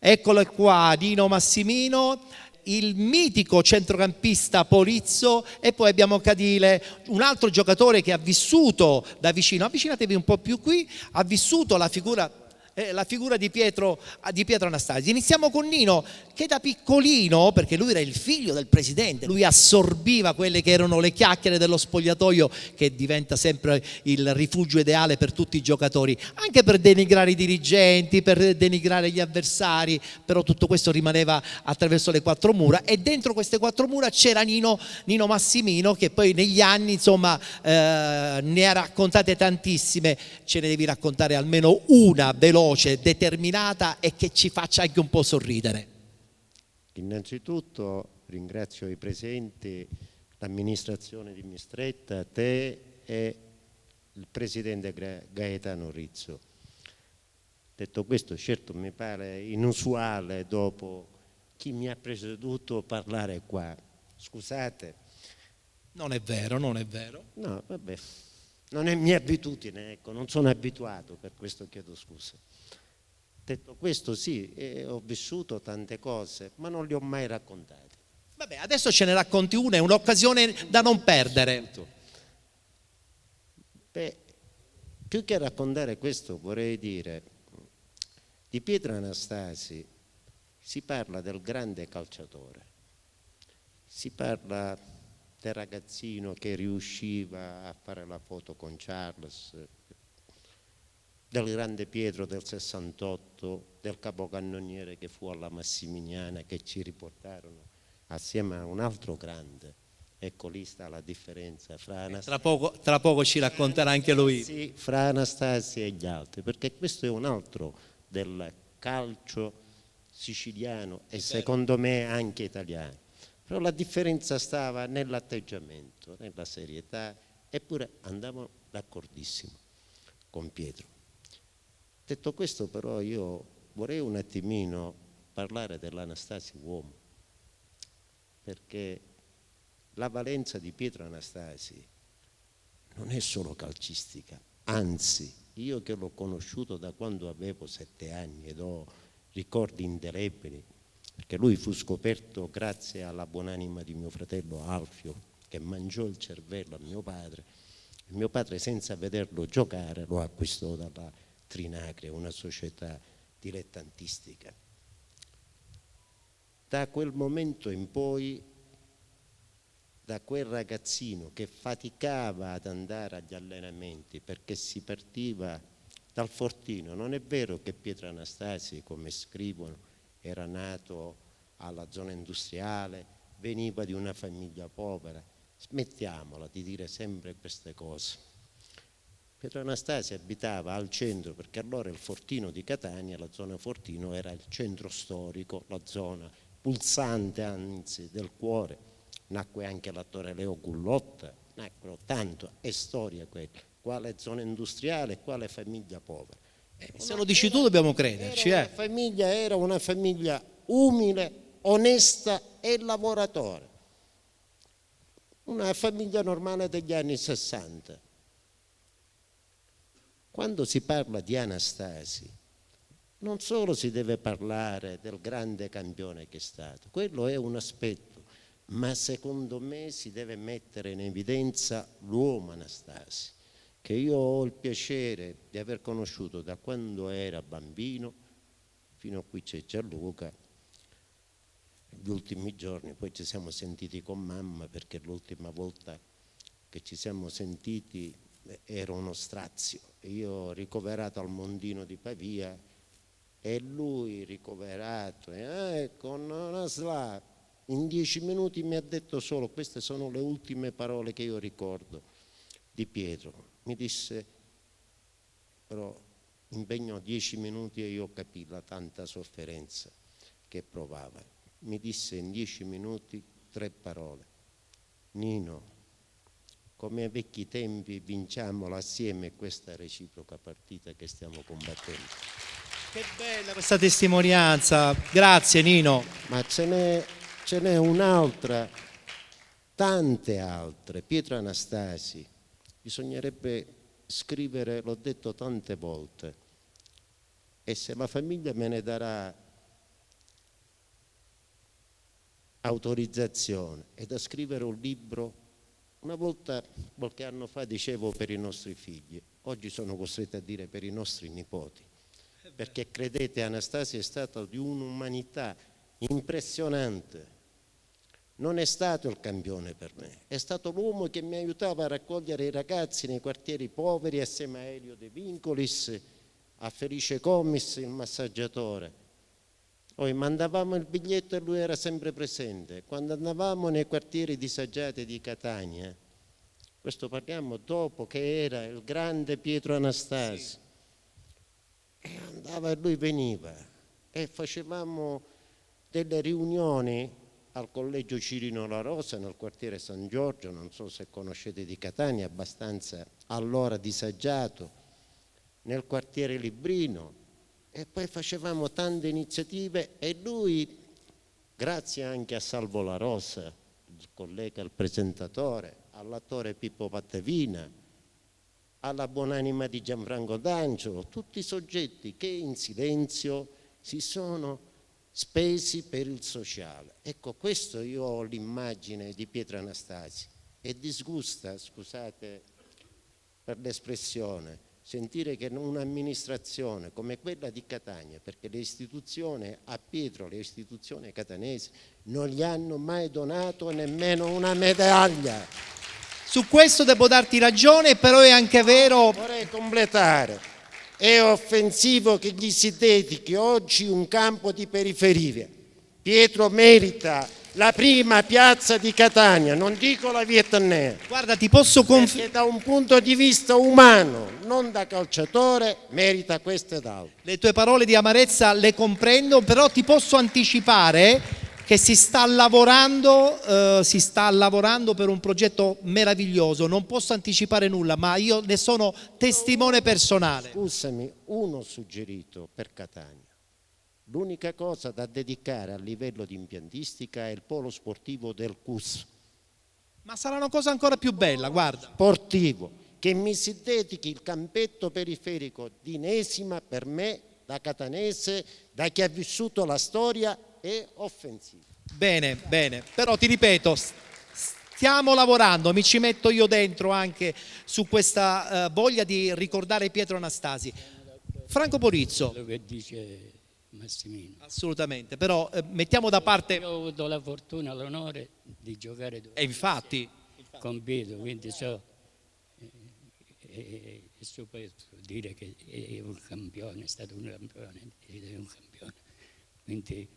Eccolo qua, Nino Massimino, il mitico centrocampista Polizzo, e poi abbiamo Cadile, un altro giocatore che ha vissuto da vicino, avvicinatevi un po' più qui, ha vissuto la figura di Pietro Anastasi. Iniziamo con Nino, che da piccolino, perché lui era il figlio del presidente, lui assorbiva quelle che erano le chiacchiere dello spogliatoio, che diventa sempre il rifugio ideale per tutti i giocatori, anche per denigrare i dirigenti, per denigrare gli avversari, però tutto questo rimaneva attraverso le quattro mura, e dentro queste quattro mura c'era Nino Massimino, che poi negli anni insomma ne ha raccontate tantissime. Ce ne devi raccontare almeno una veloce, determinata e che ci faccia anche un po' sorridere. Innanzitutto ringrazio i presenti, l'amministrazione di Mistretta, te e il presidente Gaetano Rizzo. Detto questo, certo mi pare inusuale dopo chi mi ha preceduto parlare qua. Scusate. Non è vero. No, vabbè. Non è mia abitudine, ecco, non sono abituato, per questo chiedo scusa. Detto questo, sì, ho vissuto tante cose, ma non le ho mai raccontate. Vabbè, adesso ce ne racconti una, è un'occasione da non perdere. Beh, più che raccontare questo, vorrei dire, di Pietro Anastasi si parla del grande calciatore, si parla del ragazzino che riusciva a fare la foto con Charles, del grande Pietro del 68, del capocannoniere che fu alla Massimiliana, che ci riportarono assieme a un altro grande. Ecco, lì sta la differenza fra Anastasi, tra poco ci racconterà anche lui. sì, fra Anastasi e gli altri, perché questo è un altro del calcio siciliano e secondo me anche italiano. Però la differenza stava nell'atteggiamento, nella serietà, eppure andavano d'accordissimo con Pietro. Detto questo, però, io vorrei un attimino parlare dell'Anastasi uomo, perché la valenza di Pietro Anastasi non è solo calcistica, anzi, io che l'ho conosciuto da quando avevo 7 anni ed ho ricordi indelebili, perché lui fu scoperto grazie alla buonanima di mio fratello Alfio, che mangiò il cervello a mio padre. E mio padre, senza vederlo giocare, lo acquistò dalla Trinacre, una società dilettantistica. Da quel momento in poi, da quel ragazzino che faticava ad andare agli allenamenti perché si partiva dal fortino, non è vero che Pietro Anastasi, come scrivono, era nato alla zona industriale, veniva di una famiglia povera. Smettiamola di dire sempre queste cose. Pietro Anastasi abitava al centro, perché allora il Fortino di Catania, la zona Fortino, era il centro storico, la zona pulsante anzi del cuore. Nacque anche l'attore Leo Gullotta, nacquero tanto, è storia quella. quale zona industriale, quale famiglia povera. Se lo dici tu dobbiamo crederci. Era una famiglia umile, onesta e lavoratore. Una famiglia normale degli anni 60. Quando si parla di Anastasi, non solo si deve parlare del grande campione che è stato, quello è un aspetto, ma secondo me si deve mettere in evidenza l'uomo Anastasi, che io ho il piacere di aver conosciuto da quando era bambino fino a qui c'è Gianluca. Gli ultimi giorni poi ci siamo sentiti con mamma, perché l'ultima volta che ci siamo sentiti era uno strazio. Io ricoverato al Mondino di Pavia e lui ricoverato, con una SLA. In 10 minuti mi ha detto solo, queste sono le ultime parole che io ricordo di Pietro. Mi disse, però impegnò 10 minuti e io capii la tanta sofferenza che provava. Mi disse in 10 minuti 3 parole. Nino, come ai vecchi tempi vinciamola assieme questa reciproca partita che stiamo combattendo. Che bella questa testimonianza, grazie Nino. Ma ce n'è un'altra, tante altre. Pietro Anastasi, bisognerebbe scrivere, l'ho detto tante volte, e se la famiglia me ne darà autorizzazione, è da scrivere un libro. Una volta, qualche anno fa, dicevo per i nostri figli, oggi sono costretto a dire per i nostri nipoti, perché credete, Anastasi è stata di un'umanità impressionante. Non è stato il campione per me, è stato l'uomo che mi aiutava a raccogliere i ragazzi nei quartieri poveri assieme a Elio De Vincolis, a Felice Comis, il massaggiatore. Poi mandavamo il biglietto e lui era sempre presente. Quando andavamo nei quartieri disagiati di Catania, questo parliamo dopo che era il grande Pietro Anastasi, e andava e lui veniva e facevamo delle riunioni al collegio Cirino La Rosa nel quartiere San Giorgio, non so se conoscete di Catania, abbastanza allora disagiato, nel quartiere Librino, e poi facevamo tante iniziative e lui, grazie anche a Salvo La Rosa, il collega, il presentatore, all'attore Pippo Pattavina, alla buonanima di Gianfranco D'Angelo, tutti i soggetti che in silenzio si sono spesi per il sociale. Ecco, questo io ho l'immagine di Pietro Anastasi e disgusta, scusate per l'espressione, sentire che un'amministrazione come quella di Catania, perché le istituzioni a Pietro, le istituzioni catanesi non gli hanno mai donato nemmeno una medaglia. Su questo devo darti ragione, però è anche vero. Vorrei completare. È offensivo che gli si dedichi oggi un campo di periferia. Pietro merita la prima piazza di Catania, non dico la via Etnea. Guarda, ti posso perché da un punto di vista umano, non da calciatore, merita questo ed altro. Le tue parole di amarezza le comprendo, però ti posso anticipare che si sta lavorando per un progetto meraviglioso. Non posso anticipare nulla, ma io ne sono testimone personale. Scusami, uno suggerito per Catania. L'unica cosa da dedicare a livello di impiantistica è il polo sportivo del CUS. Ma sarà una cosa ancora più bella, guarda. Sportivo, che mi si dedichi il campetto periferico di Nesima, per me, da catanese, da chi ha vissuto la storia, è offensivo. Bene, bene, però ti ripeto, stiamo lavorando, mi ci metto io dentro anche su questa voglia di ricordare Pietro Anastasi. Franco Polizzo. Quello che dice Massimino. Assolutamente, però mettiamo da parte. Io ho avuto la fortuna, l'onore di giocare e infatti con Pietro, quindi so è superfluo dire che è un campione, è stato un campione ed è un campione. Quindi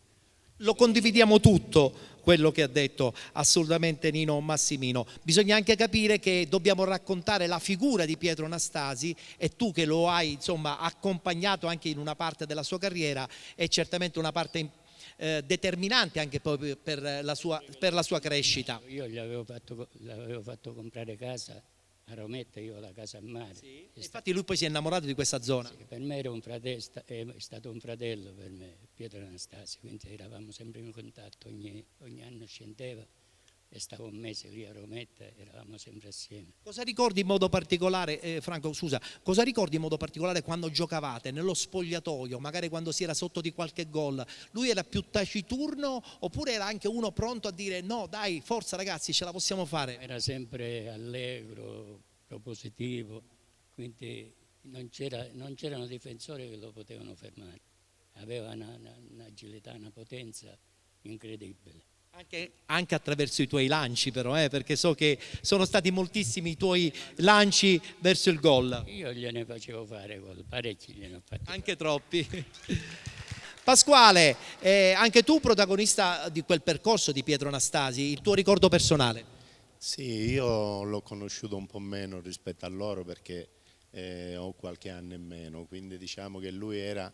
lo condividiamo tutto quello che ha detto assolutamente Nino Massimino. Bisogna anche capire che dobbiamo raccontare la figura di Pietro Anastasi, e tu che lo hai insomma accompagnato anche in una parte della sua carriera è certamente una parte determinante anche poi per la sua crescita. io gli avevo fatto comprare casa a Rometta io ho la casa a mare. Sì. Infatti lui poi si è innamorato di questa zona. Sì, per me era è stato un fratello per me, Pietro Anastasio, quindi eravamo sempre in contatto, ogni anno scendeva e stavo un mese lì a Rometta, eravamo sempre assieme. Cosa ricordi in modo particolare, Franco, scusa, cosa ricordi in modo particolare quando giocavate nello spogliatoio, magari quando si era sotto di qualche gol? Lui era più taciturno oppure era anche uno pronto a dire no, dai, forza ragazzi, ce la possiamo fare? Era sempre allegro, propositivo, quindi non c'erano difensori che lo potevano fermare. Aveva un'agilità, una potenza incredibile. Anche attraverso i tuoi lanci però, perché so che sono stati moltissimi i tuoi lanci verso il gol. Io gliene facevo fare gol, parecchi gliene ho fatti. Anche troppi. Pasquale, anche tu protagonista di quel percorso di Pietro Anastasi, il tuo ricordo personale? Sì, io l'ho conosciuto un po' meno rispetto a loro perché ho qualche anno in meno, quindi diciamo che lui era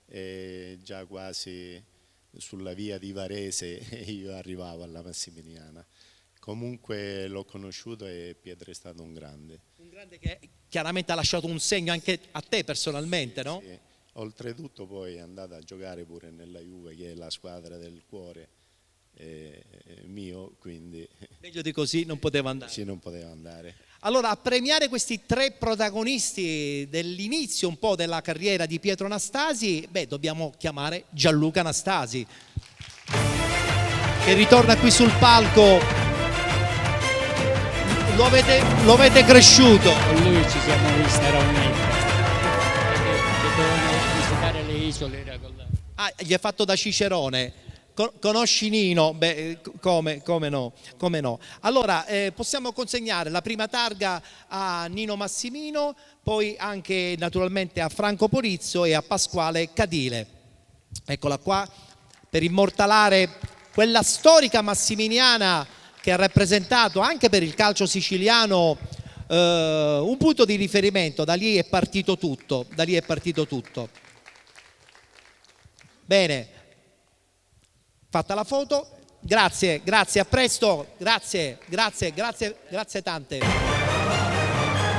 già quasi sulla via di Varese e io arrivavo alla Massimiliana. Comunque l'ho conosciuto e Pietro è stato un grande. Un grande che chiaramente ha lasciato un segno anche a te personalmente, no? Sì. Oltretutto poi è andato a giocare pure nella Juve, che è la squadra del cuore mio, quindi meglio di così non poteva andare. Sì, non poteva andare. Allora, a premiare questi tre protagonisti dell'inizio un po' della carriera di Pietro Anastasi, dobbiamo chiamare Gianluca Anastasi, che ritorna qui sul palco. Lo avete cresciuto. Con lui ci siamo visti a Rometta, dovevano visitare le isole, era con la... Ah, gli è fatto da Cicerone. Conosci Nino? Come no. Allora, possiamo consegnare la prima targa a Nino Massimino, poi anche naturalmente a Franco Polizzo e a Pasquale Cadile. Eccola qua, per immortalare quella storica massimiliana che ha rappresentato anche per il calcio siciliano un punto di riferimento. Da lì è partito tutto. Bene. Fatta la foto, grazie, a presto, grazie tante.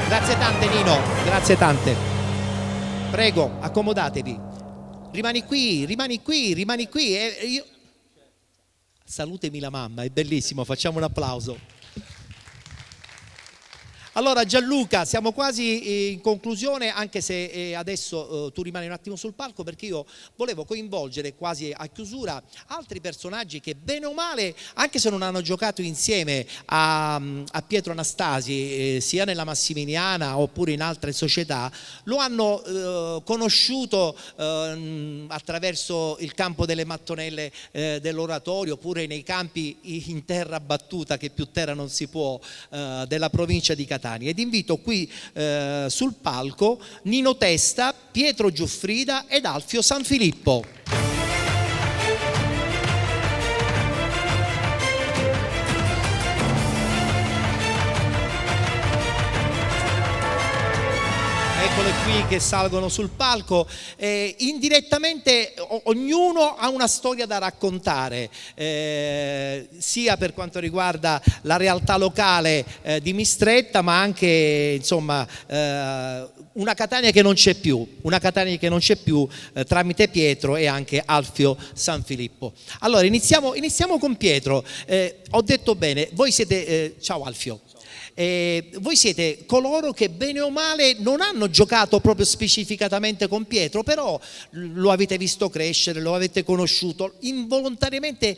Grazie tante Nino, grazie tante. Prego, accomodatevi. Rimani qui. Salutemi la mamma, è bellissimo, facciamo un applauso. Allora Gianluca, siamo quasi in conclusione, anche se adesso tu rimani un attimo sul palco, perché io volevo coinvolgere quasi a chiusura altri personaggi che bene o male, anche se non hanno giocato insieme a Pietro Anastasi, sia nella Massimiliana oppure in altre società, lo hanno conosciuto attraverso il campo delle mattonelle dell'oratorio, oppure nei campi in terra battuta, che più terra non si può, della provincia di Catania. Ed invito qui sul palco Nino Testa, Pietro Giuffrida ed Alfio Sanfilippo. Eccole qui che salgono sul palco. Indirettamente ognuno ha una storia da raccontare, sia per quanto riguarda la realtà locale di Mistretta, ma anche insomma una Catania che non c'è più, tramite Pietro e anche Alfio Sanfilippo. Allora iniziamo con Pietro. Ho detto bene, voi siete ciao Alfio. Voi siete coloro che bene o male non hanno giocato proprio specificatamente con Pietro, però lo avete visto crescere, lo avete conosciuto, involontariamente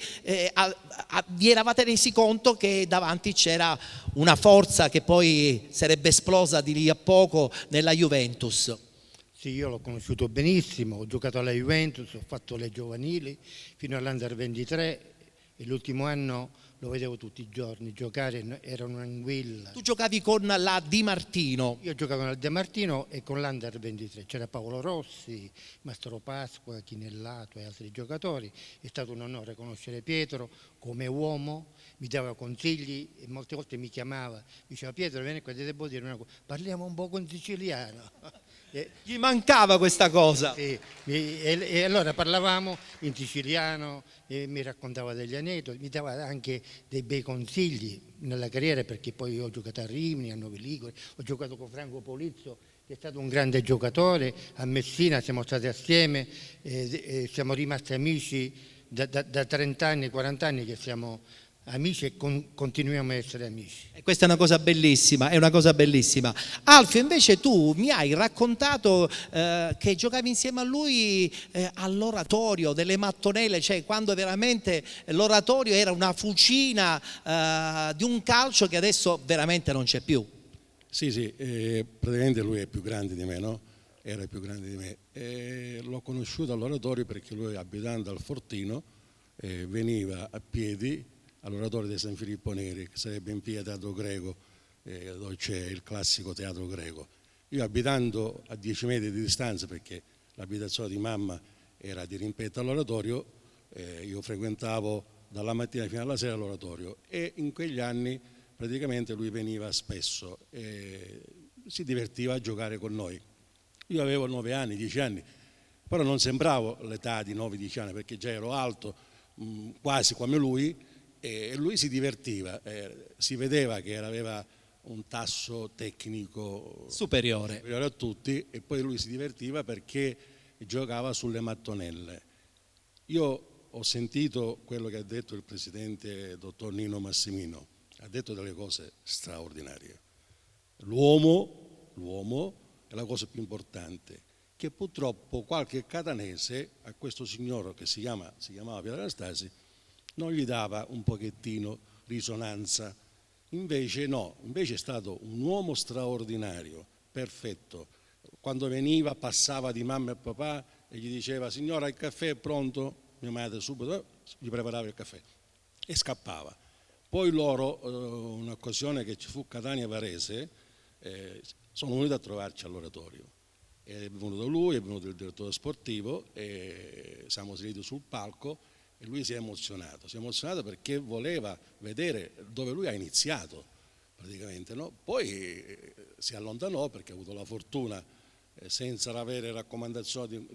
vi eravate resi conto che davanti c'era una forza che poi sarebbe esplosa di lì a poco nella Juventus. Sì, io l'ho conosciuto benissimo, ho giocato alla Juventus, ho fatto le giovanili fino all'Under 23 e l'ultimo anno lo vedevo tutti i giorni giocare, era un'anguilla. Tu giocavi con la Di Martino? Io giocavo con la Di Martino e con l'Under 23, c'era Paolo Rossi, Mastro Pasqua, Chinellato e altri giocatori. È stato un onore conoscere Pietro come uomo, mi dava consigli e molte volte mi chiamava, mi diceva Pietro vieni qua, ti devo dire una cosa, parliamo un po' con siciliano. Gli mancava questa cosa. Sì, e allora parlavamo in siciliano, mi raccontava degli aneddoti, mi dava anche dei bei consigli nella carriera, perché poi ho giocato a Rimini, a Novi Ligure, ho giocato con Franco Polizzo, che è stato un grande giocatore, a Messina siamo stati assieme, siamo rimasti amici da 30 anni, 40 anni che siamo amici e continuiamo a essere amici. E questa è una cosa bellissima, è una cosa bellissima. Alfio, invece tu mi hai raccontato che giocavi insieme a lui all'oratorio delle mattonelle, cioè quando veramente l'oratorio era una fucina di un calcio che adesso veramente non c'è più. Sì, praticamente lui è più grande di me, no? Era più grande di me. L'ho conosciuto all'oratorio perché lui, abitando al Fortino, veniva a piedi all'oratorio di San Filippo Neri, che sarebbe in via Teatro Greco, dove c'è il classico Teatro Greco. Io, abitando a 10 metri di distanza, perché l'abitazione di mamma era di rimpetto all'oratorio, io frequentavo dalla mattina fino alla sera l'oratorio, e in quegli anni praticamente lui veniva spesso e si divertiva a giocare con noi. Io avevo 9 anni, 10 anni, però non sembravo l'età di 9-10 anni, perché già ero alto, quasi come lui, e lui si divertiva, si vedeva che aveva un tasso tecnico superiore a tutti, e poi lui si divertiva perché giocava sulle mattonelle. Io ho sentito quello che ha detto il presidente dottor Nino Massimino, ha detto delle cose straordinarie. L'uomo è la cosa più importante, che purtroppo qualche catanese a questo signore che si chiamava Pietro Anastasi non gli dava un pochettino risonanza. Invece no, invece è stato un uomo straordinario, perfetto. Quando veniva, passava di mamma e papà e gli diceva: signora, il caffè è pronto? Mia madre subito gli preparava il caffè e scappava. Poi loro, un'occasione che ci fu Catania Varese, sono venuti a trovarci all'oratorio. È venuto lui, è venuto il direttore sportivo, e siamo seduti sul palco. E lui si è emozionato perché voleva vedere dove lui ha iniziato praticamente, no? Poi si allontanò perché ha avuto la fortuna, senza avere raccomandazioni,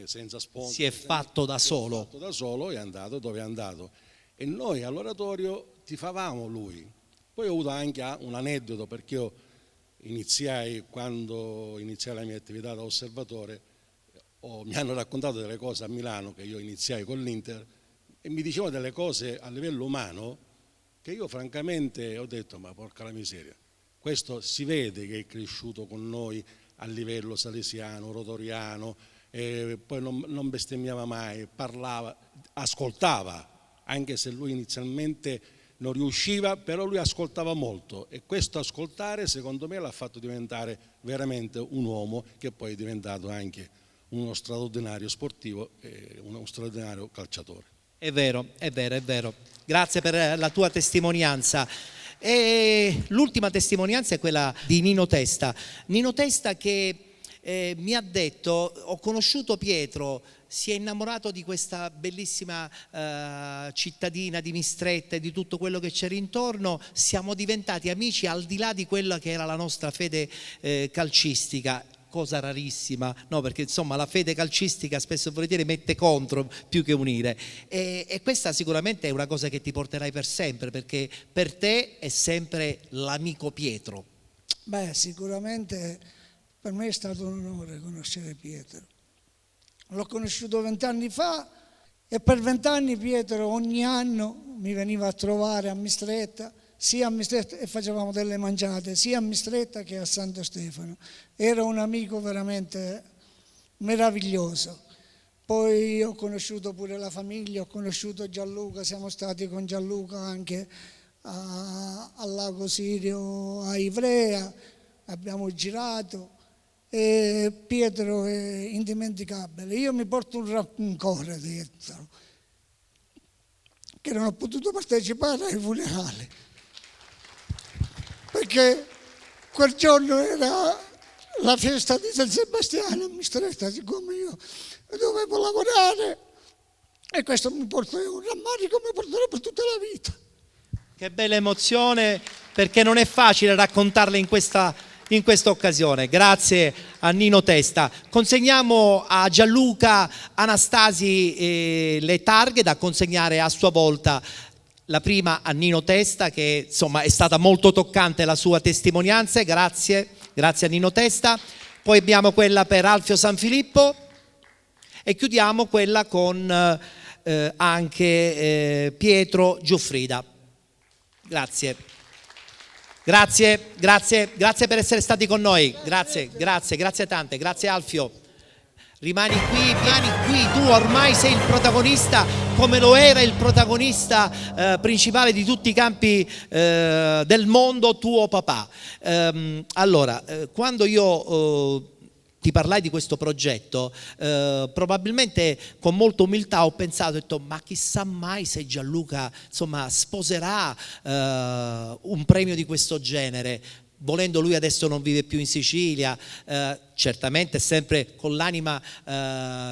senza sponsor, si è fatto da solo. È andato dove è andato, e noi all'oratorio tifavamo lui. Poi ho avuto anche un aneddoto, perché io quando iniziai la mia attività da osservatore, mi hanno raccontato delle cose a Milano, che io iniziai con l'Inter, e mi dicevano delle cose a livello umano che io francamente ho detto: ma porca la miseria, questo si vede che è cresciuto con noi a livello salesiano, rotoriano, poi non bestemmiava mai, parlava, ascoltava, anche se lui inizialmente non riusciva, però lui ascoltava molto, e questo ascoltare secondo me l'ha fatto diventare veramente un uomo che poi è diventato anche uno straordinario sportivo e uno straordinario calciatore. È vero. Grazie per la tua testimonianza. E l'ultima testimonianza è quella di Nino Testa. Nino Testa che mi ha detto: ho conosciuto Pietro, si è innamorato di questa bellissima cittadina di Mistretta e di tutto quello che c'era intorno, siamo diventati amici al di là di quella che era la nostra fede calcistica. Cosa rarissima, no? Perché insomma la fede calcistica spesso e volentieri mette contro più che unire, e questa sicuramente è una cosa che ti porterai per sempre, perché per te è sempre l'amico Pietro. Beh, sicuramente per me è stato un onore conoscere Pietro. L'ho conosciuto 20 anni fa, e per 20 anni Pietro ogni anno mi veniva a trovare a Mistretta, sia a Mistretta, e facevamo delle mangiate sia a Mistretta che a Santo Stefano. Era un amico veramente meraviglioso. Poi ho conosciuto pure la famiglia, ho conosciuto Gianluca, siamo stati con Gianluca anche al Lago Sirio, a Ivrea, abbiamo girato, e Pietro è indimenticabile. Io mi porto un rancore dentro, che non ho potuto partecipare ai funerali, perché quel giorno era la festa di San Sebastiano a Mistretta, siccome io dovevo lavorare, e questo mi porta un rammarico, mi porterà per tutta la vita. Che bella emozione, perché non è facile raccontarle in questa in questa occasione. Grazie a Nino Testa. Consegniamo a Gianluca Anastasi le targhe da consegnare a sua volta. La prima a Nino Testa, che insomma è stata molto toccante la sua testimonianza, grazie a Nino Testa. Poi abbiamo quella per Alfio Sanfilippo e chiudiamo quella con anche Pietro Giuffrida. Grazie per essere stati con noi, grazie tante, grazie Alfio. Rimani qui, tu ormai sei il protagonista come lo era il protagonista principale di tutti i campi del mondo, tuo papà. Allora, quando io ti parlai di questo progetto, probabilmente con molta umiltà ho pensato, ho detto, ma chissà mai se Gianluca insomma sposerà un premio di questo genere. Volendo, lui adesso non vive più in Sicilia, certamente sempre con l'anima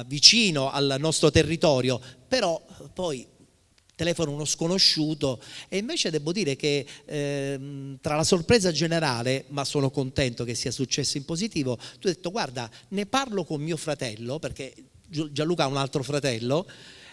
vicino al nostro territorio, però poi telefono uno sconosciuto e invece devo dire che tra la sorpresa generale, ma sono contento che sia successo in positivo, tu hai detto guarda, ne parlo con mio fratello, perché Gianluca ha un altro fratello,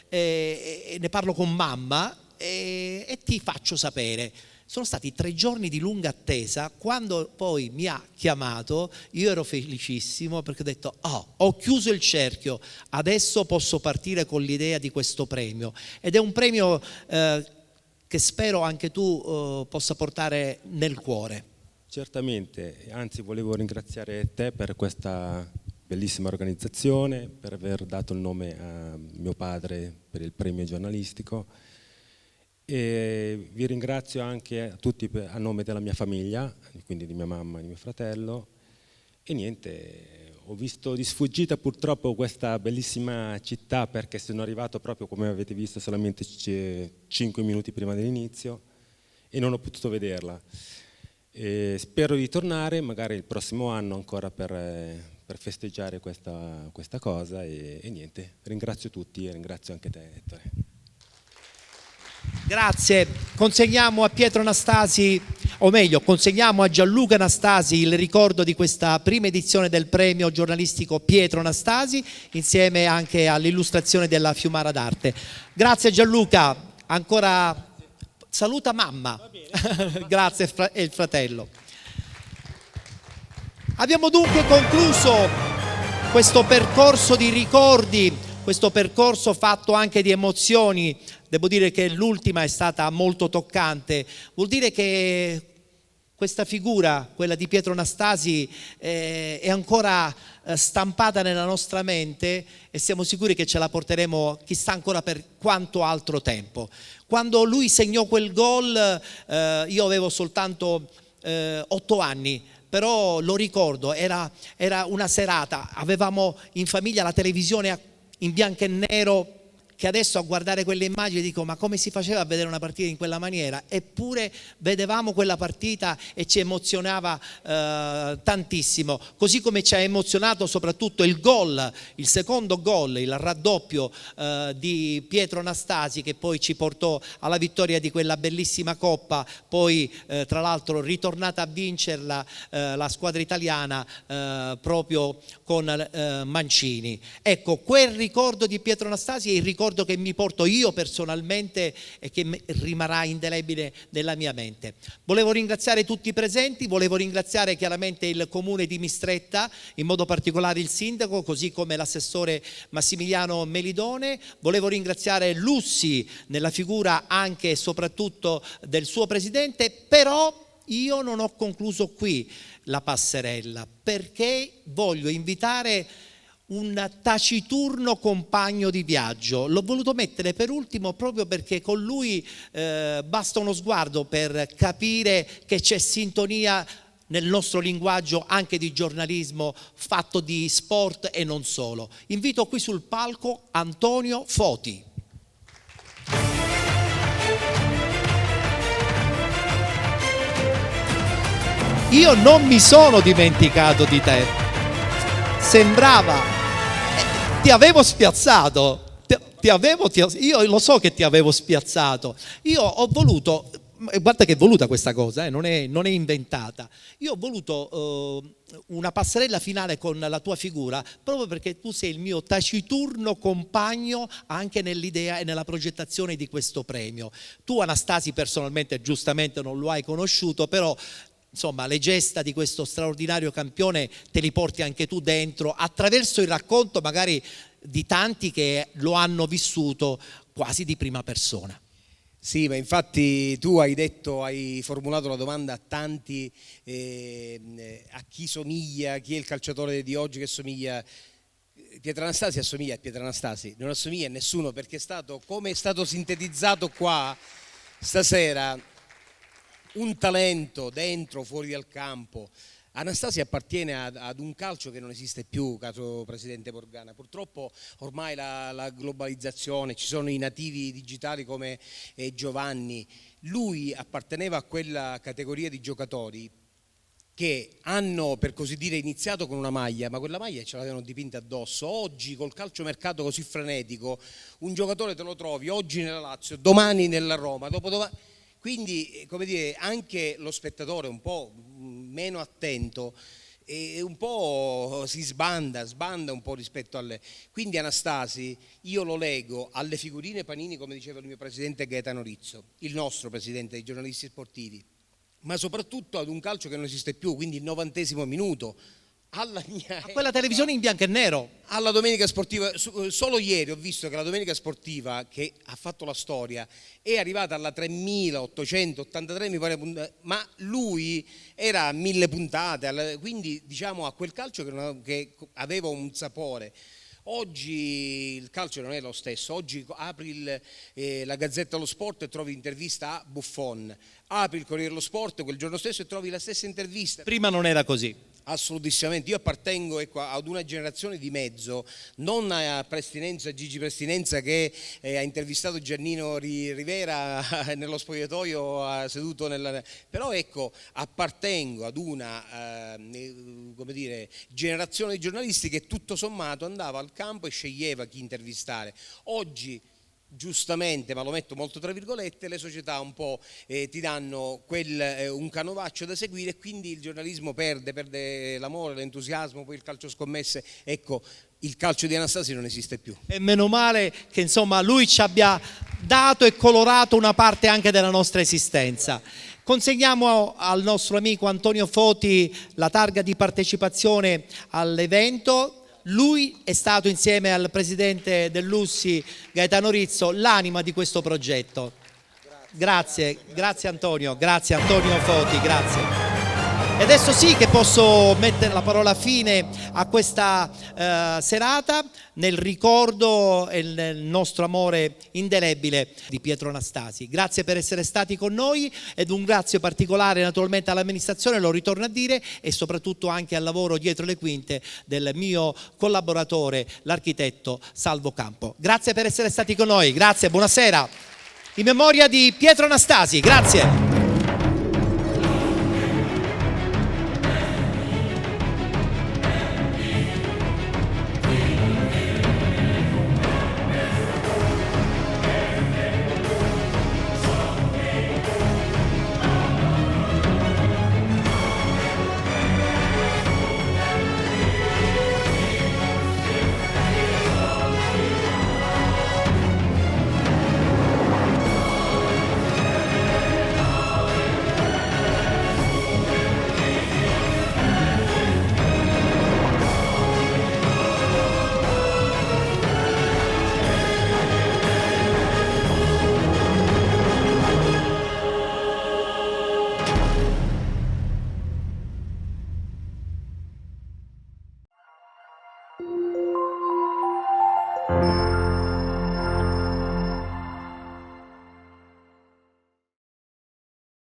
e ne parlo con mamma e ti faccio sapere. Sono stati 3 giorni di lunga attesa. Quando poi mi ha chiamato io ero felicissimo perché ho detto ho chiuso il cerchio, adesso posso partire con l'idea di questo premio, ed è un premio che spero anche tu possa portare nel cuore. Certamente, anzi volevo ringraziare te per questa bellissima organizzazione, per aver dato il nome a mio padre per il premio giornalistico. E vi ringrazio anche a tutti a nome della mia famiglia, quindi di mia mamma e di mio fratello. E niente, ho visto di sfuggita purtroppo questa bellissima città perché sono arrivato proprio, come avete visto, solamente 5 minuti prima dell'inizio e non ho potuto vederla. E spero di tornare magari il prossimo anno ancora per festeggiare questa cosa e niente, ringrazio tutti e ringrazio anche te, Ettore. Grazie, consegniamo a Pietro Anastasi, o meglio, consegniamo a Gianluca Anastasi il ricordo di questa prima edizione del premio giornalistico Pietro Anastasi, insieme anche all'illustrazione della Fiumara d'Arte. Grazie Gianluca, ancora saluta mamma, grazie e il fratello. Abbiamo dunque concluso questo percorso di ricordi, questo percorso fatto anche di emozioni. Devo dire che l'ultima è stata molto toccante. Vuol dire che questa figura, quella di Pietro Anastasi, è ancora stampata nella nostra mente e siamo sicuri che ce la porteremo chissà ancora per quanto altro tempo. Quando lui segnò quel gol, io avevo soltanto 8 anni, però lo ricordo, era una serata, avevamo in famiglia la televisione in bianco e nero, che adesso a guardare quelle immagini dico ma come si faceva a vedere una partita in quella maniera, eppure vedevamo quella partita e ci emozionava tantissimo, così come ci ha emozionato soprattutto il gol, il secondo gol, il raddoppio di Pietro Anastasi, che poi ci portò alla vittoria di quella bellissima coppa, poi tra l'altro ritornata a vincerla la squadra italiana proprio con Mancini. Ecco, quel ricordo di Pietro Anastasi è il ricordo che mi porto io personalmente e che rimarrà indelebile nella mia mente. Volevo ringraziare tutti i presenti, volevo ringraziare chiaramente il comune di Mistretta, in modo particolare il sindaco, così come l'assessore Massimiliano Melidone. Volevo ringraziare Lussi nella figura anche e soprattutto del suo presidente, però io non ho concluso qui la passerella, perché voglio invitare un taciturno compagno di viaggio. L'ho voluto mettere per ultimo proprio perché con lui basta uno sguardo per capire che c'è sintonia nel nostro linguaggio anche di giornalismo fatto di sport e non solo. Invito qui sul palco Antonio Foti. Io non mi sono dimenticato di te. Sembrava, ti avevo spiazzato, io lo so che ti avevo spiazzato. Io ho voluto guarda che è voluta questa cosa, non è inventata. Io ho voluto una passerella finale con la tua figura proprio perché tu sei il mio taciturno compagno anche nell'idea e nella progettazione di questo premio. Tu, Anastasi, personalmente giustamente non lo hai conosciuto, però insomma le gesta di questo straordinario campione te li porti anche tu dentro attraverso il racconto magari di tanti che lo hanno vissuto quasi di prima persona. Sì, ma infatti tu hai formulato la domanda a tanti, a chi somiglia, chi è il calciatore di oggi che somiglia. Pietro Anastasi assomiglia a Pietro Anastasi, non assomiglia a nessuno, perché è stato, come è stato sintetizzato qua stasera, un talento dentro, fuori dal campo. Anastasi appartiene ad un calcio che non esiste più, caro Presidente Morgana. Purtroppo ormai la globalizzazione, ci sono i nativi digitali come Giovanni. Lui apparteneva a quella categoria di giocatori che hanno, per così dire, iniziato con una maglia, ma quella maglia ce l'avevano dipinta addosso. Oggi, col calciomercato così frenetico, un giocatore te lo trovi oggi nella Lazio, domani nella Roma, dopodomani. Quindi, come dire, anche lo spettatore un po' meno attento e un po' si sbanda un po' rispetto alle. Quindi Anastasi io lo lego alle figurine Panini, come diceva il mio presidente Gaetano Rizzo, il nostro presidente dei giornalisti sportivi, ma soprattutto ad un calcio che non esiste più, quindi il 90° minuto. A quella televisione in bianco e nero, alla domenica sportiva. Solo ieri ho visto che la domenica sportiva, che ha fatto la storia, è arrivata alla 3883, mi pare, ma lui era a 1000 puntate, quindi diciamo a quel calcio che aveva un sapore. Oggi il calcio non è lo stesso. Oggi apri la Gazzetta dello Sport e trovi intervista a Buffon, apri il Corriere dello Sport quel giorno stesso e trovi la stessa intervista. Prima non era così. Assolutissimamente, io appartengo ad una generazione di mezzo, non a Gigi Prestinenza che ha intervistato Giannino Rivera nello spogliatoio seduto però ecco, appartengo ad una come dire, generazione di giornalisti che tutto sommato andava al campo e sceglieva chi intervistare. Oggi giustamente, ma lo metto molto tra virgolette, le società un po' ti danno un canovaccio da seguire e quindi il giornalismo perde l'amore, l'entusiasmo, poi il calcio scommesse. Ecco, il calcio di Anastasi non esiste più. E meno male che insomma lui ci abbia dato e colorato una parte anche della nostra esistenza. Consegniamo al nostro amico Antonio Foti la targa di partecipazione all'evento. Lui è stato, insieme al presidente dell'Ussi Gaetano Rizzo, l'anima di questo progetto. Grazie Antonio Foti, grazie. E adesso sì che posso mettere la parola fine a questa serata nel ricordo e nel nostro amore indelebile di Pietro Anastasi. Grazie per essere stati con noi ed un grazie particolare naturalmente all'amministrazione, lo ritorno a dire, e soprattutto anche al lavoro dietro le quinte del mio collaboratore, l'architetto Salvo Campo. Grazie per essere stati con noi, grazie, buonasera. In memoria di Pietro Anastasi, grazie.